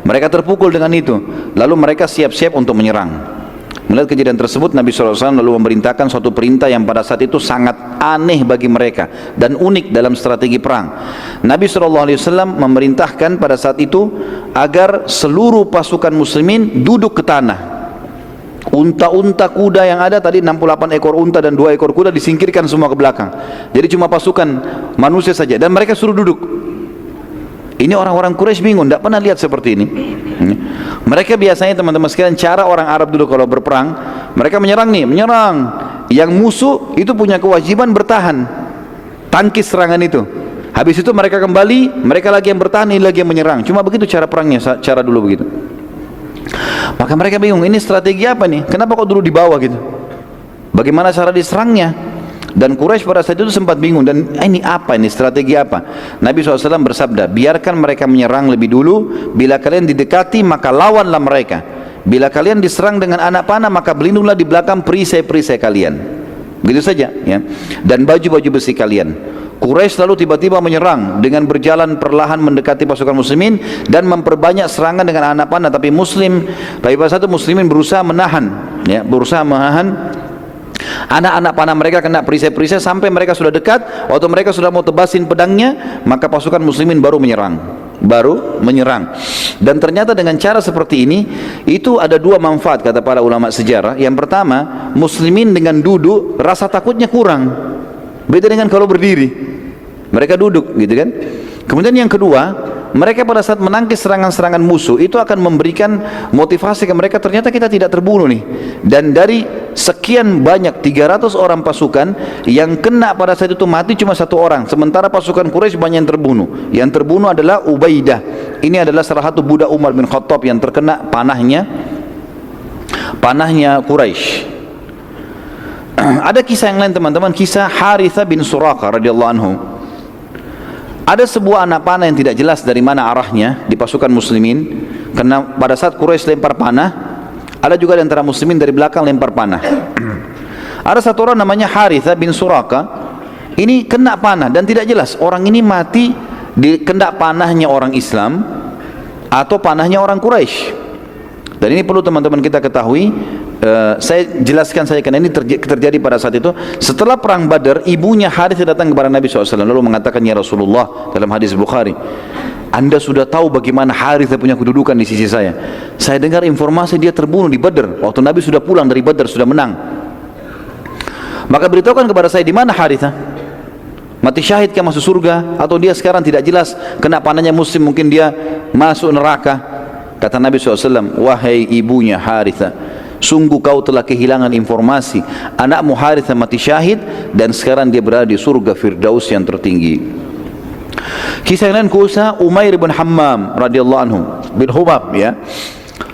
Mereka terpukul dengan itu. Lalu mereka siap-siap untuk menyerang. Melihat kejadian tersebut, Nabi SAW lalu memerintahkan suatu perintah yang pada saat itu sangat aneh bagi mereka dan unik dalam strategi perang. Nabi SAW memerintahkan pada saat itu agar seluruh pasukan muslimin duduk ke tanah. Unta-unta kuda yang ada tadi 68 ekor unta dan 2 ekor kuda disingkirkan semua ke belakang. Jadi cuma pasukan manusia saja dan mereka suruh duduk. Ini orang-orang Quraisy bingung, tidak pernah lihat seperti ini. Mereka biasanya teman-teman sekalian, cara orang Arab dulu kalau berperang, mereka menyerang nih, menyerang. Yang musuh itu punya kewajiban bertahan, tangkis serangan itu. Habis itu mereka kembali, mereka lagi yang bertahan, ini lagi yang menyerang. Cuma begitu cara perangnya, cara dulu begitu. Maka mereka bingung, ini strategi apa nih? Kenapa kok dulu di bawah gitu? Bagaimana cara diserangnya? Dan Quraisy pada saat itu sempat bingung, dan ini apa, ini strategi apa? Nabi SAW bersabda, biarkan mereka menyerang lebih dulu, bila kalian didekati maka lawanlah mereka. Bila kalian diserang dengan anak panah maka berlindunglah di belakang perisai-perisai kalian. Begitu saja ya. Dan baju-baju besi kalian. Quraisy lalu tiba-tiba menyerang dengan berjalan perlahan mendekati pasukan muslimin dan memperbanyak serangan dengan anak panah, tapi pada saat itu muslimin berusaha menahan ya, anak-anak panah mereka kena perisai-perisai sampai mereka sudah dekat. Waktu mereka sudah mau tebasin pedangnya, maka pasukan muslimin baru menyerang. Dan ternyata dengan cara seperti ini itu ada dua manfaat kata para ulama sejarah. Yang pertama, muslimin dengan duduk rasa takutnya kurang, beda dengan kalau berdiri, mereka duduk gitu kan. Kemudian yang kedua, mereka pada saat menangkis serangan-serangan musuh itu akan memberikan motivasi ke mereka, ternyata kita tidak terbunuh nih. Dan dari sekian banyak 300 orang pasukan yang kena pada saat itu mati cuma 1 orang, sementara pasukan Quraisy banyak yang terbunuh. Yang terbunuh adalah Ubaidah. Ini adalah salah satu budak Umar bin Khattab yang terkena panahnya Quraisy. Ada kisah yang lain teman-teman, kisah Harithah bin Suraqah radhiyallahu anhu. Ada sebuah anak panah yang tidak jelas dari mana arahnya di pasukan muslimin, karena pada saat Quraisy lempar panah, ada juga di antara muslimin dari belakang lempar panah. Ada satu orang namanya Harithah bin Suraqah, ini kena panah dan tidak jelas orang ini mati di kena panahnya orang Islam atau panahnya orang Quraisy. Dan ini perlu teman-teman kita ketahui. Saya jelaskan saja karena ini terjadi pada saat itu. Setelah perang Badar, ibunya Harithah datang kepada Nabi SAW lalu mengatakan, ya Rasulullah, dalam hadis Bukhari, Anda sudah tahu bagaimana Harithah punya kedudukan di sisi saya. Saya dengar informasi dia terbunuh di Badar waktu Nabi sudah pulang dari Badar, sudah menang. Maka beritahukan kepada saya, di mana Harithah? Mati syahid ke masuk surga atau dia sekarang tidak jelas kena panahnya muslim, mungkin dia masuk neraka? Kata Nabi SAW, wahai ibunya Harithah, sungguh kau telah kehilangan informasi. Anakmu Harithah mati syahid dan sekarang dia berada di surga Firdaus yang tertinggi. Kisah yang lain, kisah Umair bin Hammam radhiyallahu anhu bin Hubab ya.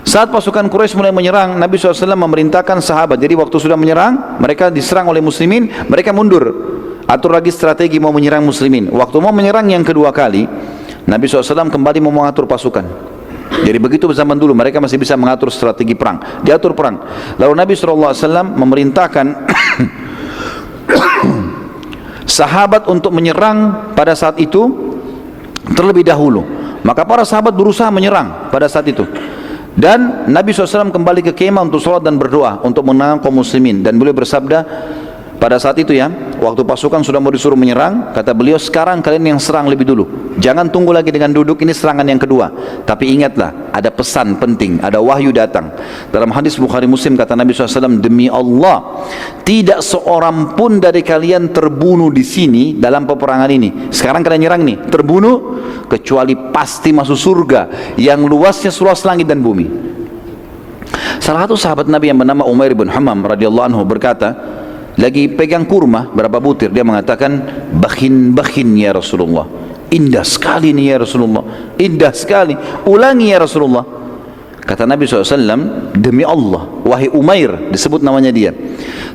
Saat pasukan Quraisy mulai menyerang, Nabi SAW memerintahkan sahabat. Jadi waktu sudah menyerang, mereka diserang oleh muslimin, mereka mundur. Atur lagi strategi mau menyerang muslimin. Waktu mau menyerang yang kedua kali, Nabi SAW kembali mau mengatur pasukan. Jadi begitu zaman dulu mereka masih bisa mengatur strategi perang, diatur perang. Lalu Nabi SAW memerintahkan sahabat untuk menyerang pada saat itu terlebih dahulu. Maka para sahabat berusaha menyerang pada saat itu. Dan Nabi SAW kembali ke kemah untuk sholat dan berdoa untuk menang kaum muslimin. Dan beliau bersabda pada saat itu ya, waktu pasukan sudah mau disuruh menyerang, kata beliau, sekarang kalian yang serang lebih dulu, jangan tunggu lagi dengan duduk, ini serangan yang kedua. Tapi ingatlah, ada pesan penting, ada wahyu datang. Dalam hadis Bukhari Muslim kata Nabi SAW, demi Allah, tidak seorang pun dari kalian terbunuh di sini dalam peperangan ini. Sekarang kalian nyerang nih, terbunuh, kecuali pasti masuk surga yang luasnya seluas langit dan bumi. Salah satu sahabat Nabi yang bernama Umair bin Hammam radhiyallahu anhu berkata, lagi pegang kurma berapa butir, dia mengatakan, bakhin ya Rasulullah, indah sekali nih ya Rasulullah, indah sekali, ulangi ya Rasulullah. Kata Nabi SAW, demi Allah, wahai Umair, disebut namanya dia,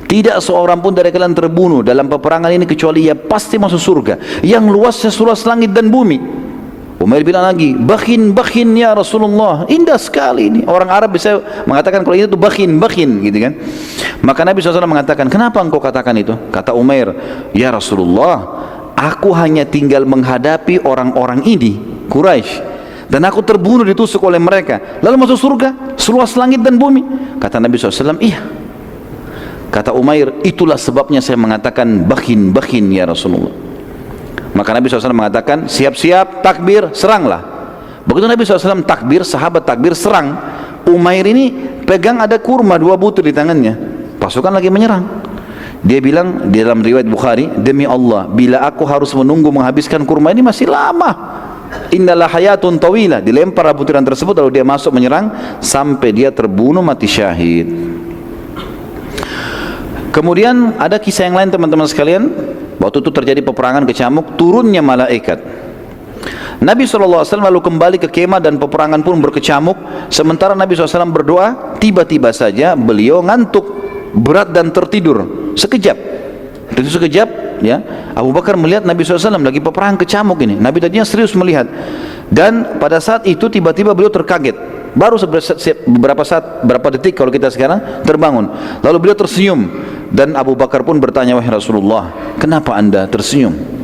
tidak seorang pun dari kalian terbunuh dalam peperangan ini kecuali ia pasti masuk surga yang luasnya seluas langit dan bumi. Umair bilang lagi, bakhin ya Rasulullah, indah sekali ini. Orang Arab bisa mengatakan kalau itu bakhin gitu kan. Maka Nabi SAW mengatakan, kenapa engkau katakan itu? Kata Umair, ya Rasulullah, aku hanya tinggal menghadapi orang-orang ini, Quraisy, dan aku terbunuh ditusuk oleh mereka, lalu masuk surga seluas langit dan bumi. Kata Nabi SAW, iya. Kata Umair, itulah sebabnya saya mengatakan bakin ya Rasulullah. Maka Nabi SAW mengatakan, siap-siap, takbir, seranglah. Begitu Nabi SAW takbir, sahabat takbir, serang. Umair ini pegang ada kurma 2 butir di tangannya, pasukan lagi menyerang. Dia bilang di dalam riwayat Bukhari, demi Allah, bila aku harus menunggu menghabiskan kurma ini masih lama. Innalah hayatun tawilah. Dilempar butiran tersebut, lalu dia masuk menyerang sampai dia terbunuh mati syahid. Kemudian ada kisah yang lain teman-teman sekalian. Waktu itu terjadi peperangan kecamuk, turunnya malaikat. Nabi SAW lalu kembali ke kemah dan peperangan pun berkecamuk. Sementara Nabi SAW berdoa, tiba-tiba saja beliau ngantuk berat dan tertidur sekejap. Itu sekejap, ya. Abu Bakar melihat Nabi SAW lagi peperangan kecamuk ini. Nabi tadinya serius melihat, dan pada saat itu tiba-tiba beliau terkaget. Baru beberapa saat, berapa detik kalau kita sekarang terbangun. Lalu beliau tersenyum, dan Abu Bakar pun bertanya, wahai Rasulullah, kenapa anda tersenyum?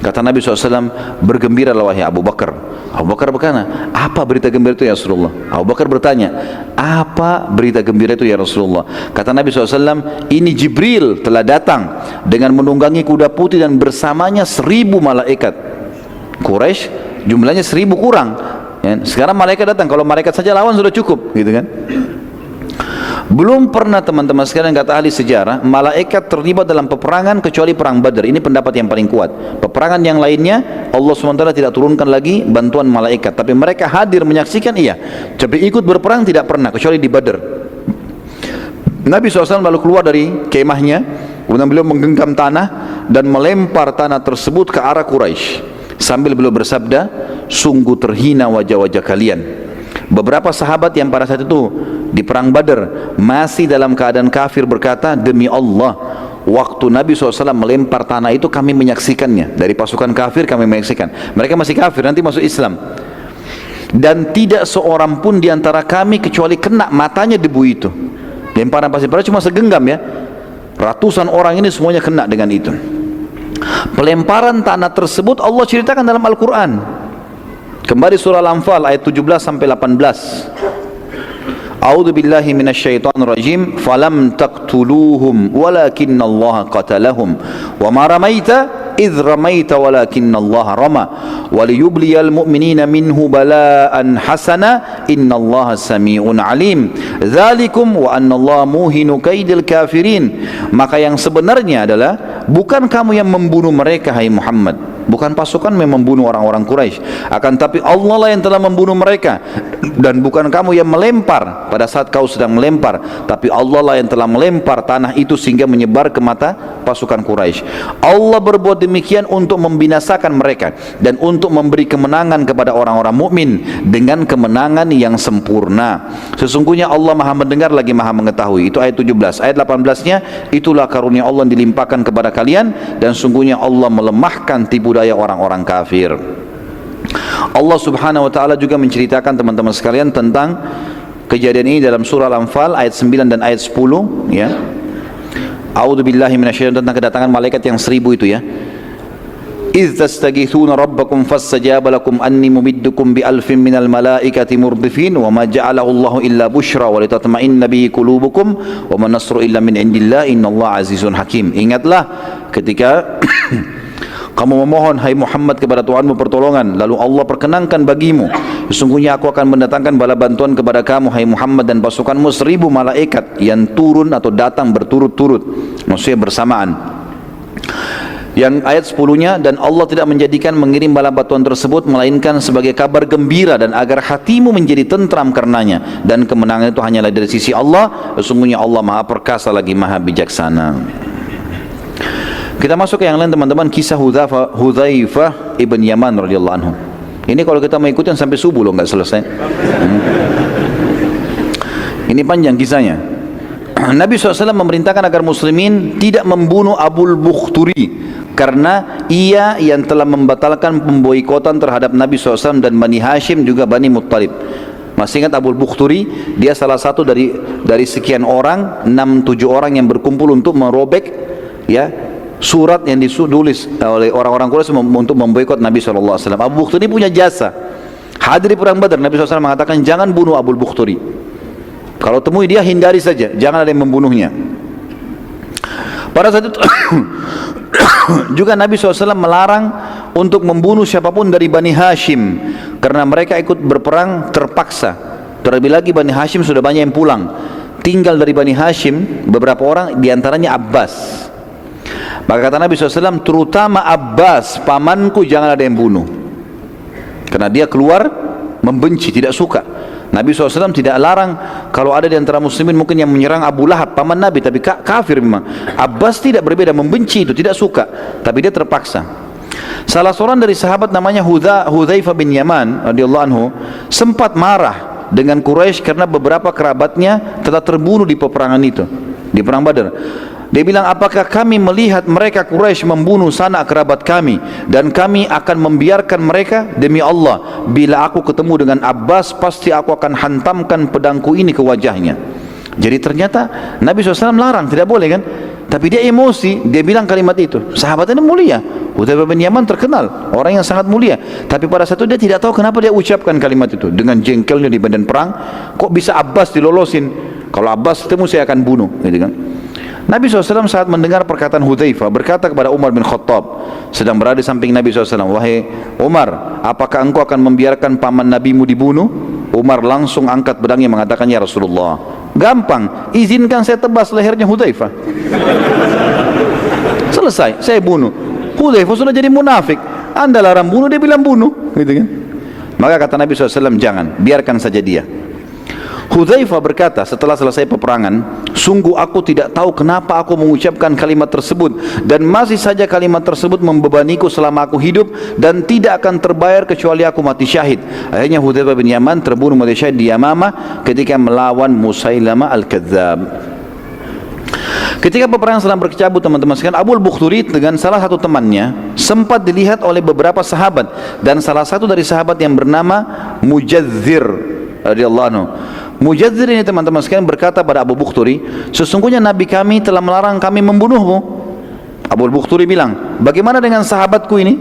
Kata Nabi SAW, bergembiralah wahai Abu Bakar. Abu Bakar berkata, apa berita gembira itu ya Rasulullah? Abu Bakar bertanya, apa berita gembira itu ya Rasulullah? Kata Nabi SAW, ini Jibril telah datang dengan menunggangi kuda putih dan bersamanya 1000 malaikat. Quraisy jumlahnya 1000 kurang, ya. Sekarang malaikat datang, kalau malaikat saja lawan sudah cukup, gitu kan. Belum pernah teman-teman sekalian, kata ahli sejarah, malaikat terlibat dalam peperangan kecuali perang Badar. Ini pendapat yang paling kuat. Peperangan yang lainnya Allah SWT tidak turunkan lagi bantuan malaikat, tapi mereka hadir menyaksikan, iya. Tapi ikut berperang tidak pernah, kecuali di Badar. Nabi SAW lalu keluar dari kemahnya, kemudian beliau menggenggam tanah dan melempar tanah tersebut ke arah Quraisy, sambil beliau bersabda, sungguh terhina wajah-wajah kalian. Beberapa sahabat yang pada saat itu di perang Badar masih dalam keadaan kafir berkata, demi Allah, waktu Nabi SAW melempar tanah itu kami menyaksikannya. Dari pasukan kafir kami menyaksikan. Mereka masih kafir, nanti masuk Islam. Dan tidak seorang pun di antara kami kecuali kena matanya debu itu. Lemparan pasir, padahal cuma segenggam, ya. Ratusan orang ini semuanya kena dengan itu. Pelemparan tanah tersebut Allah ceritakan dalam Al-Quran. Kembali surah Al-Anfal ayat 17 sampai 18. A'udzu billahi minasyaitonir rajim. Falam taqtuluhum walakinnallaha qatalahum wa ma ramaita idh ramaita walakinnallaha rama waliyubliyal mu'minina minhu bala'an hasana innallaha sami'un alim. Dzalikum wa annallaha muhinu kaidil kafirin. Maka yang sebenarnya adalah bukan kamu yang membunuh mereka, hai Muhammad. Bukan pasukan yang membunuh orang-orang Quraisy, akan tapi Allah lah yang telah membunuh mereka. Dan bukan kamu yang melempar pada saat kau sedang melempar, tapi Allah lah yang telah melempar tanah itu sehingga menyebar ke mata pasukan Quraisy. Allah berbuat demikian untuk membinasakan mereka dan untuk memberi kemenangan kepada orang-orang mukmin dengan kemenangan yang sempurna. Sesungguhnya Allah Maha mendengar lagi Maha mengetahui. Itu ayat 17. Ayat 18-nya, itulah karunia Allah yang dilimpahkan kepada kalian dan sungguhnya Allah melemahkan tipu daya orang-orang kafir. Allah Subhanahu wa taala juga menceritakan teman-teman sekalian tentang kejadian ini dalam surah Al-Anfal ayat 9 dan ayat 10, ya. A'udzu billahi minasyaitonir, tentang kedatangan malaikat yang 1000 itu, ya. إذ تستغيثون ربكم فاستجاب لكم أني ممدكم بألف من الملائكة مردفين وما جعله الله إلا بشرى ولتطمئن به قلوبكم وما النصر إلا من عند الله إن الله عزيز حكيم. Ingatlah ketika kamu memohon, hai Muhammad, kepada Tuhanmu pertolongan, lalu Allah perkenankan bagimu, sesungguhnya aku akan mendatangkan bala bantuan kepada kamu, hai Muhammad, dan pasukanmu 1000 malaikat yang turun atau datang berturut-turut, maksudnya bersamaan. Yang ayat 10-nya, dan Allah tidak menjadikan mengirim bala bantuan tersebut melainkan sebagai kabar gembira dan agar hatimu menjadi tentram karenanya, dan kemenangan itu hanyalah dari sisi Allah, sesungguhnya Allah Maha Perkasa lagi Maha Bijaksana. Kita masuk ke yang lain teman-teman, kisah Hudzaifah ibn Yaman radhiyallahu anhu. Ini kalau kita mau ikutin sampai subuh loh, nggak selesai. Ini panjang kisahnya. Nabi SAW memerintahkan agar muslimin tidak membunuh Abul Bukhturi karena ia yang telah membatalkan pemboikotan terhadap Nabi SAW dan Bani Hashim juga Bani Muttalib. Masih ingat Abul Bukhturi? Dia salah satu dari sekian orang, 6-7 orang yang berkumpul untuk merobek, ya, surat yang ditulis oleh orang-orang Quraisy untuk memboikot Nabi SAW. Abu Bukhturi punya jasa. Hadir di perang Badar, Nabi SAW mengatakan jangan bunuh Abu Bukhturi. Kalau temui dia hindari saja, jangan ada yang membunuhnya. Pada saat itu juga Nabi SAW melarang untuk membunuh siapapun dari Bani Hashim, karena mereka ikut berperang terpaksa. Terlebih lagi Bani Hashim sudah banyak yang pulang. Tinggal dari Bani Hashim beberapa orang, diantaranya Abbas. Maka kata Nabi SAW, terutama Abbas, pamanku, jangan ada yang bunuh, karena dia keluar membenci, tidak suka. Nabi SAW tidak larang kalau ada di antara muslimin mungkin yang menyerang Abu Lahab, paman Nabi, tapi kafir memang. Abbas tidak berbeda, membenci itu, tidak suka, tapi dia terpaksa. Salah seorang dari sahabat namanya Hudzaifah bin Yaman radhiyallahu anhu sempat marah dengan Quraisy karena beberapa kerabatnya telah terbunuh di peperangan itu, di perang Badar. Dia bilang, apakah kami melihat mereka Quraisy membunuh sanak kerabat kami dan kami akan membiarkan mereka? Demi Allah, bila aku ketemu dengan Abbas, pasti aku akan hantamkan pedangku ini ke wajahnya. Jadi ternyata Nabi SAW larang, tidak boleh kan? Tapi dia emosi, dia bilang kalimat itu. Sahabat ini mulia, Hudzaifah bin Yaman terkenal, orang yang sangat mulia. Tapi pada saat itu dia tidak tahu kenapa dia ucapkan kalimat itu. Dengan jengkelnya di medan perang, kok bisa Abbas dilolosin? Kalau Abbas ketemu saya akan bunuh, gitu kan? Nabi SAW saat mendengar perkataan Hudzaifah berkata kepada Umar bin Khattab, sedang berada di samping Nabi SAW, wahai Umar, apakah engkau akan membiarkan paman nabimu dibunuh? Umar langsung angkat pedangnya mengatakan, ya Rasulullah, gampang, izinkan saya tebas lehernya Hudzaifah. Selesai, saya bunuh. Hudzaifah sudah jadi munafik, anda larang bunuh, dia bilang bunuh, gitu kan? Maka kata Nabi SAW, jangan, biarkan saja dia. Hudzaifah berkata setelah selesai peperangan, sungguh aku tidak tahu kenapa aku mengucapkan kalimat tersebut, dan masih saja kalimat tersebut membebaniku selama aku hidup dan tidak akan terbayar kecuali aku mati syahid. Akhirnya Hudzaifah bin Yaman terbunuh mati syahid di Yamamah ketika melawan Musailamah al-Kadzdzab. Ketika peperangan sedang berkecamuk, teman-teman sekalian, Abu Bukhturi dengan salah satu temannya sempat dilihat oleh beberapa sahabat, dan salah satu dari sahabat yang bernama Mujadzir radhiyallahu anhu. Mujadzir ini, teman-teman sekalian, berkata pada Abu Bukhturi, sesungguhnya Nabi kami telah melarang kami membunuhmu. Abu Bukhturi bilang, bagaimana dengan sahabatku ini?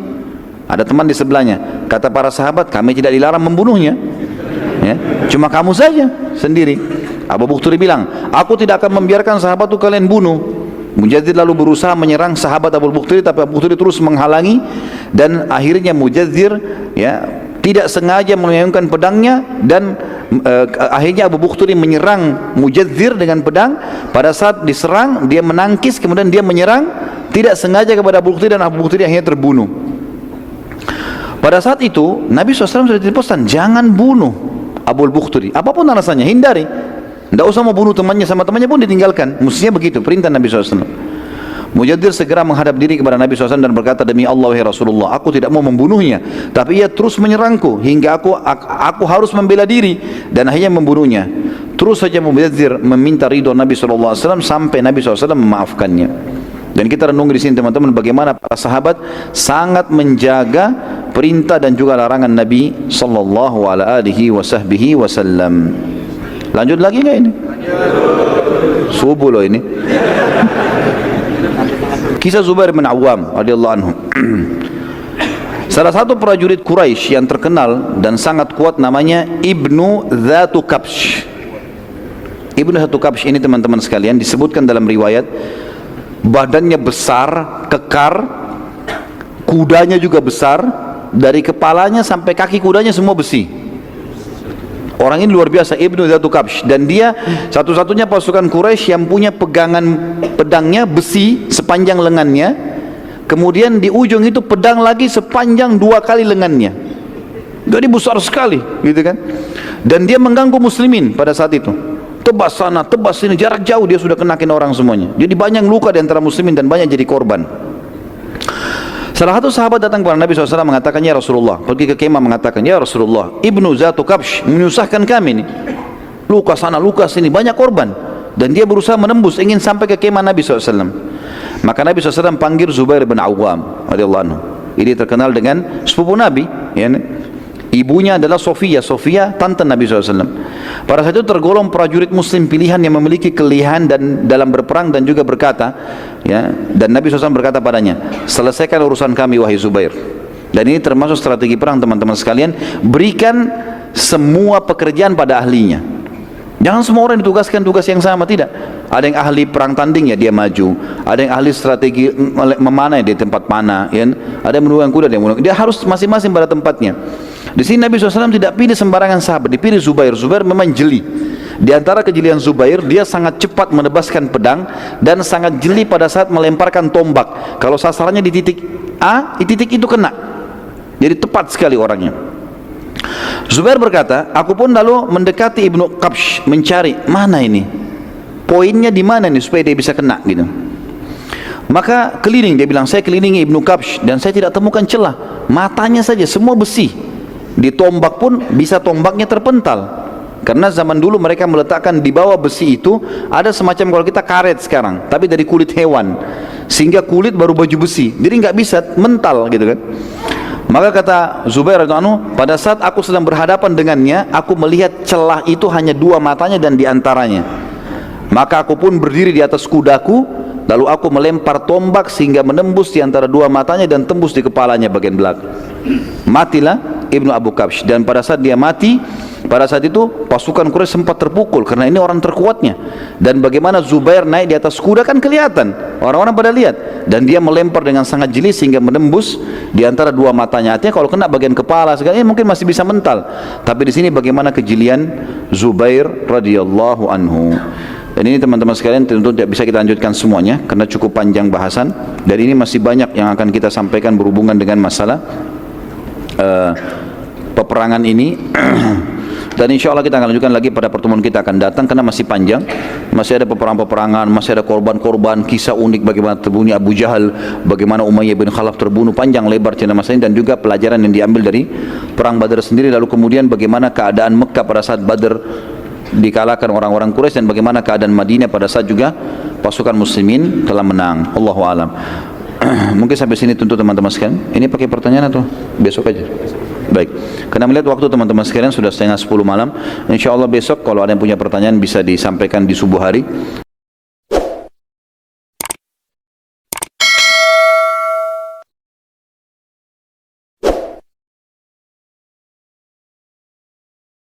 Ada teman di sebelahnya. Kata para sahabat, kami tidak dilarang membunuhnya, ya, cuma kamu saja sendiri. Abu Bukhturi bilang, aku tidak akan membiarkan sahabatku kalian bunuh. Mujadzir lalu berusaha menyerang sahabat Abu Bukhturi, tapi Abu Bukhturi terus menghalangi, dan akhirnya Mujadzir, ya, tidak sengaja melayangkan pedangnya, dan akhirnya Abu Bukhturi menyerang Mujadzir dengan pedang. Pada saat diserang, dia menangkis, kemudian dia menyerang tidak sengaja kepada Abu Bukhturi, dan Abu Bukhturi akhirnya terbunuh. Pada saat itu Nabi SAW sudah dipesan, jangan bunuh Abu Bukhturi, apapun alasannya, hindari. Tidak usah mau bunuh temannya, sama temannya pun ditinggalkan. Mestinya begitu perintah Nabi SAW. Mujadzir segera menghadap diri kepada Nabi SAW dan berkata, demi Allah wahai Rasulullah, aku tidak mau membunuhnya, tapi ia terus menyerangku hingga aku harus membela diri, dan akhirnya membunuhnya. Terus saja Mujadzir meminta ridho Nabi SAW sampai Nabi SAW memaafkannya. Dan kita renung di sini, teman-teman, bagaimana para sahabat sangat menjaga perintah dan juga larangan Nabi SAW. Lanjut lagi nggak ini? Subuh loh ini. Kisah Zubair bin Awam radhiyallahu anhu. Salah satu prajurit Quraisy yang terkenal dan sangat kuat namanya Ibnu Dzatu Kabsh. Ibnu Dzatu Kabsh ini, teman-teman sekalian, disebutkan dalam riwayat badannya besar, kekar, kudanya juga besar, dari kepalanya sampai kaki kudanya semua besi. Orang ini luar biasa, Ibnu Dzatu Kabsh, dan dia satu-satunya pasukan Quraisy yang punya pegangan pedangnya besi sepanjang lengannya, kemudian di ujung itu pedang lagi sepanjang 2 kali lengannya. Jadi besar sekali, gitu kan? Dan dia mengganggu muslimin pada saat itu. Tebas sana, tebas sini, jarak jauh dia sudah kenakin orang semuanya. Jadi banyak luka di antara muslimin dan banyak jadi korban. Salah satu sahabat datang kepada Nabi SAW mengatakan, ya Rasulullah, pergi ke kemah mengatakan, ya Rasulullah, Ibnu Dzatu Kabsh menyusahkan kami nih, luka sana, luka sini, banyak korban, dan dia berusaha menembus, ingin sampai ke kemah Nabi SAW. Maka Nabi SAW panggil Zubair bin Awam radhiyallahu anhu. Ini terkenal dengan sepupu Nabi, ya, ibunya adalah Sofia, tante Nabi SAW. Pada saat itu tergolong prajurit muslim pilihan yang memiliki kelihan dan dalam berperang, dan juga berkata, ya, dan Nabi SAW berkata padanya, selesaikan urusan kami wahai Zubair. Dan ini termasuk strategi perang teman-teman sekalian, berikan semua pekerjaan pada ahlinya. Jangan semua orang ditugaskan tugas yang sama, tidak. Ada yang ahli perang tanding, ya dia maju. Ada yang ahli strategi memanah, di tempat panah, ya. Ada yang menunggang kuda, dia harus masing-masing pada tempatnya. Di sini Nabi SAW tidak pilih sembarangan sahabat, dipilih Zubair. Zubair memang jeli. Di antara kejelian Zubair, dia sangat cepat menebaskan pedang dan sangat jeli pada saat melemparkan tombak. Kalau sasarannya di titik A, di titik itu kena. Jadi tepat sekali orangnya. Zubair berkata, aku pun lalu mendekati Ibnu Qabsh, mencari mana ini, poinnya di mana nih supaya dia bisa kena gitu. Maka keliling, dia bilang, saya kelilingi Ibnu Qabsh dan saya tidak temukan celah. Matanya saja semua besi. Ditombak pun bisa tombaknya terpental. Karena zaman dulu mereka meletakkan di bawah besi itu ada semacam kalau kita karet sekarang, tapi dari kulit hewan, sehingga kulit baru baju besi, jadi nggak bisa mental gitu kan. Maka kata Zubair radhiyallahu anhu, pada saat aku sedang berhadapan dengannya, aku melihat celah itu hanya dua matanya dan diantaranya. Maka aku pun berdiri di atas kudaku, lalu aku melempar tombak sehingga menembus di antara dua matanya dan tembus di kepalanya bagian belakang. Matilah Ibnu Abu Qabsh, dan pada saat dia mati, pada saat itu pasukan Quraisy sempat terpukul karena ini orang terkuatnya. Dan bagaimana Zubair naik di atas kuda kan kelihatan, orang-orang pada lihat, dan dia melempar dengan sangat jeli sehingga menembus di antara dua matanya. Artinya kalau kena bagian kepala segala mungkin masih bisa mental, tapi di sini bagaimana kejelian Zubair radhiyallahu anhu. Dan ini teman-teman sekalian tentu tidak bisa kita lanjutkan semuanya karena cukup panjang bahasan, dan ini masih banyak yang akan kita sampaikan berhubungan dengan masalah peperangan ini. Dan insya Allah kita akan lanjutkan lagi pada pertemuan kita akan datang karena masih panjang, masih ada peperangan-peperangan, masih ada korban-korban, kisah unik bagaimana terbunuhnya Abu Jahal, bagaimana Umayyah bin Khalaf terbunuh, panjang lebar cerita masa ini, dan juga pelajaran yang diambil dari perang Badar sendiri. Lalu kemudian bagaimana keadaan Mekah pada saat Badar dikalahkan orang-orang Quraisy, dan bagaimana keadaan Madinah pada saat juga pasukan muslimin telah menang. Allahu alam. Mungkin sampai sini tentu teman-teman sekalian. Ini pakai pertanyaan atau besok aja? Baik, karena melihat waktu teman-teman sekalian sudah setengah 10 malam, insya Allah besok kalau ada yang punya pertanyaan bisa disampaikan di subuh hari.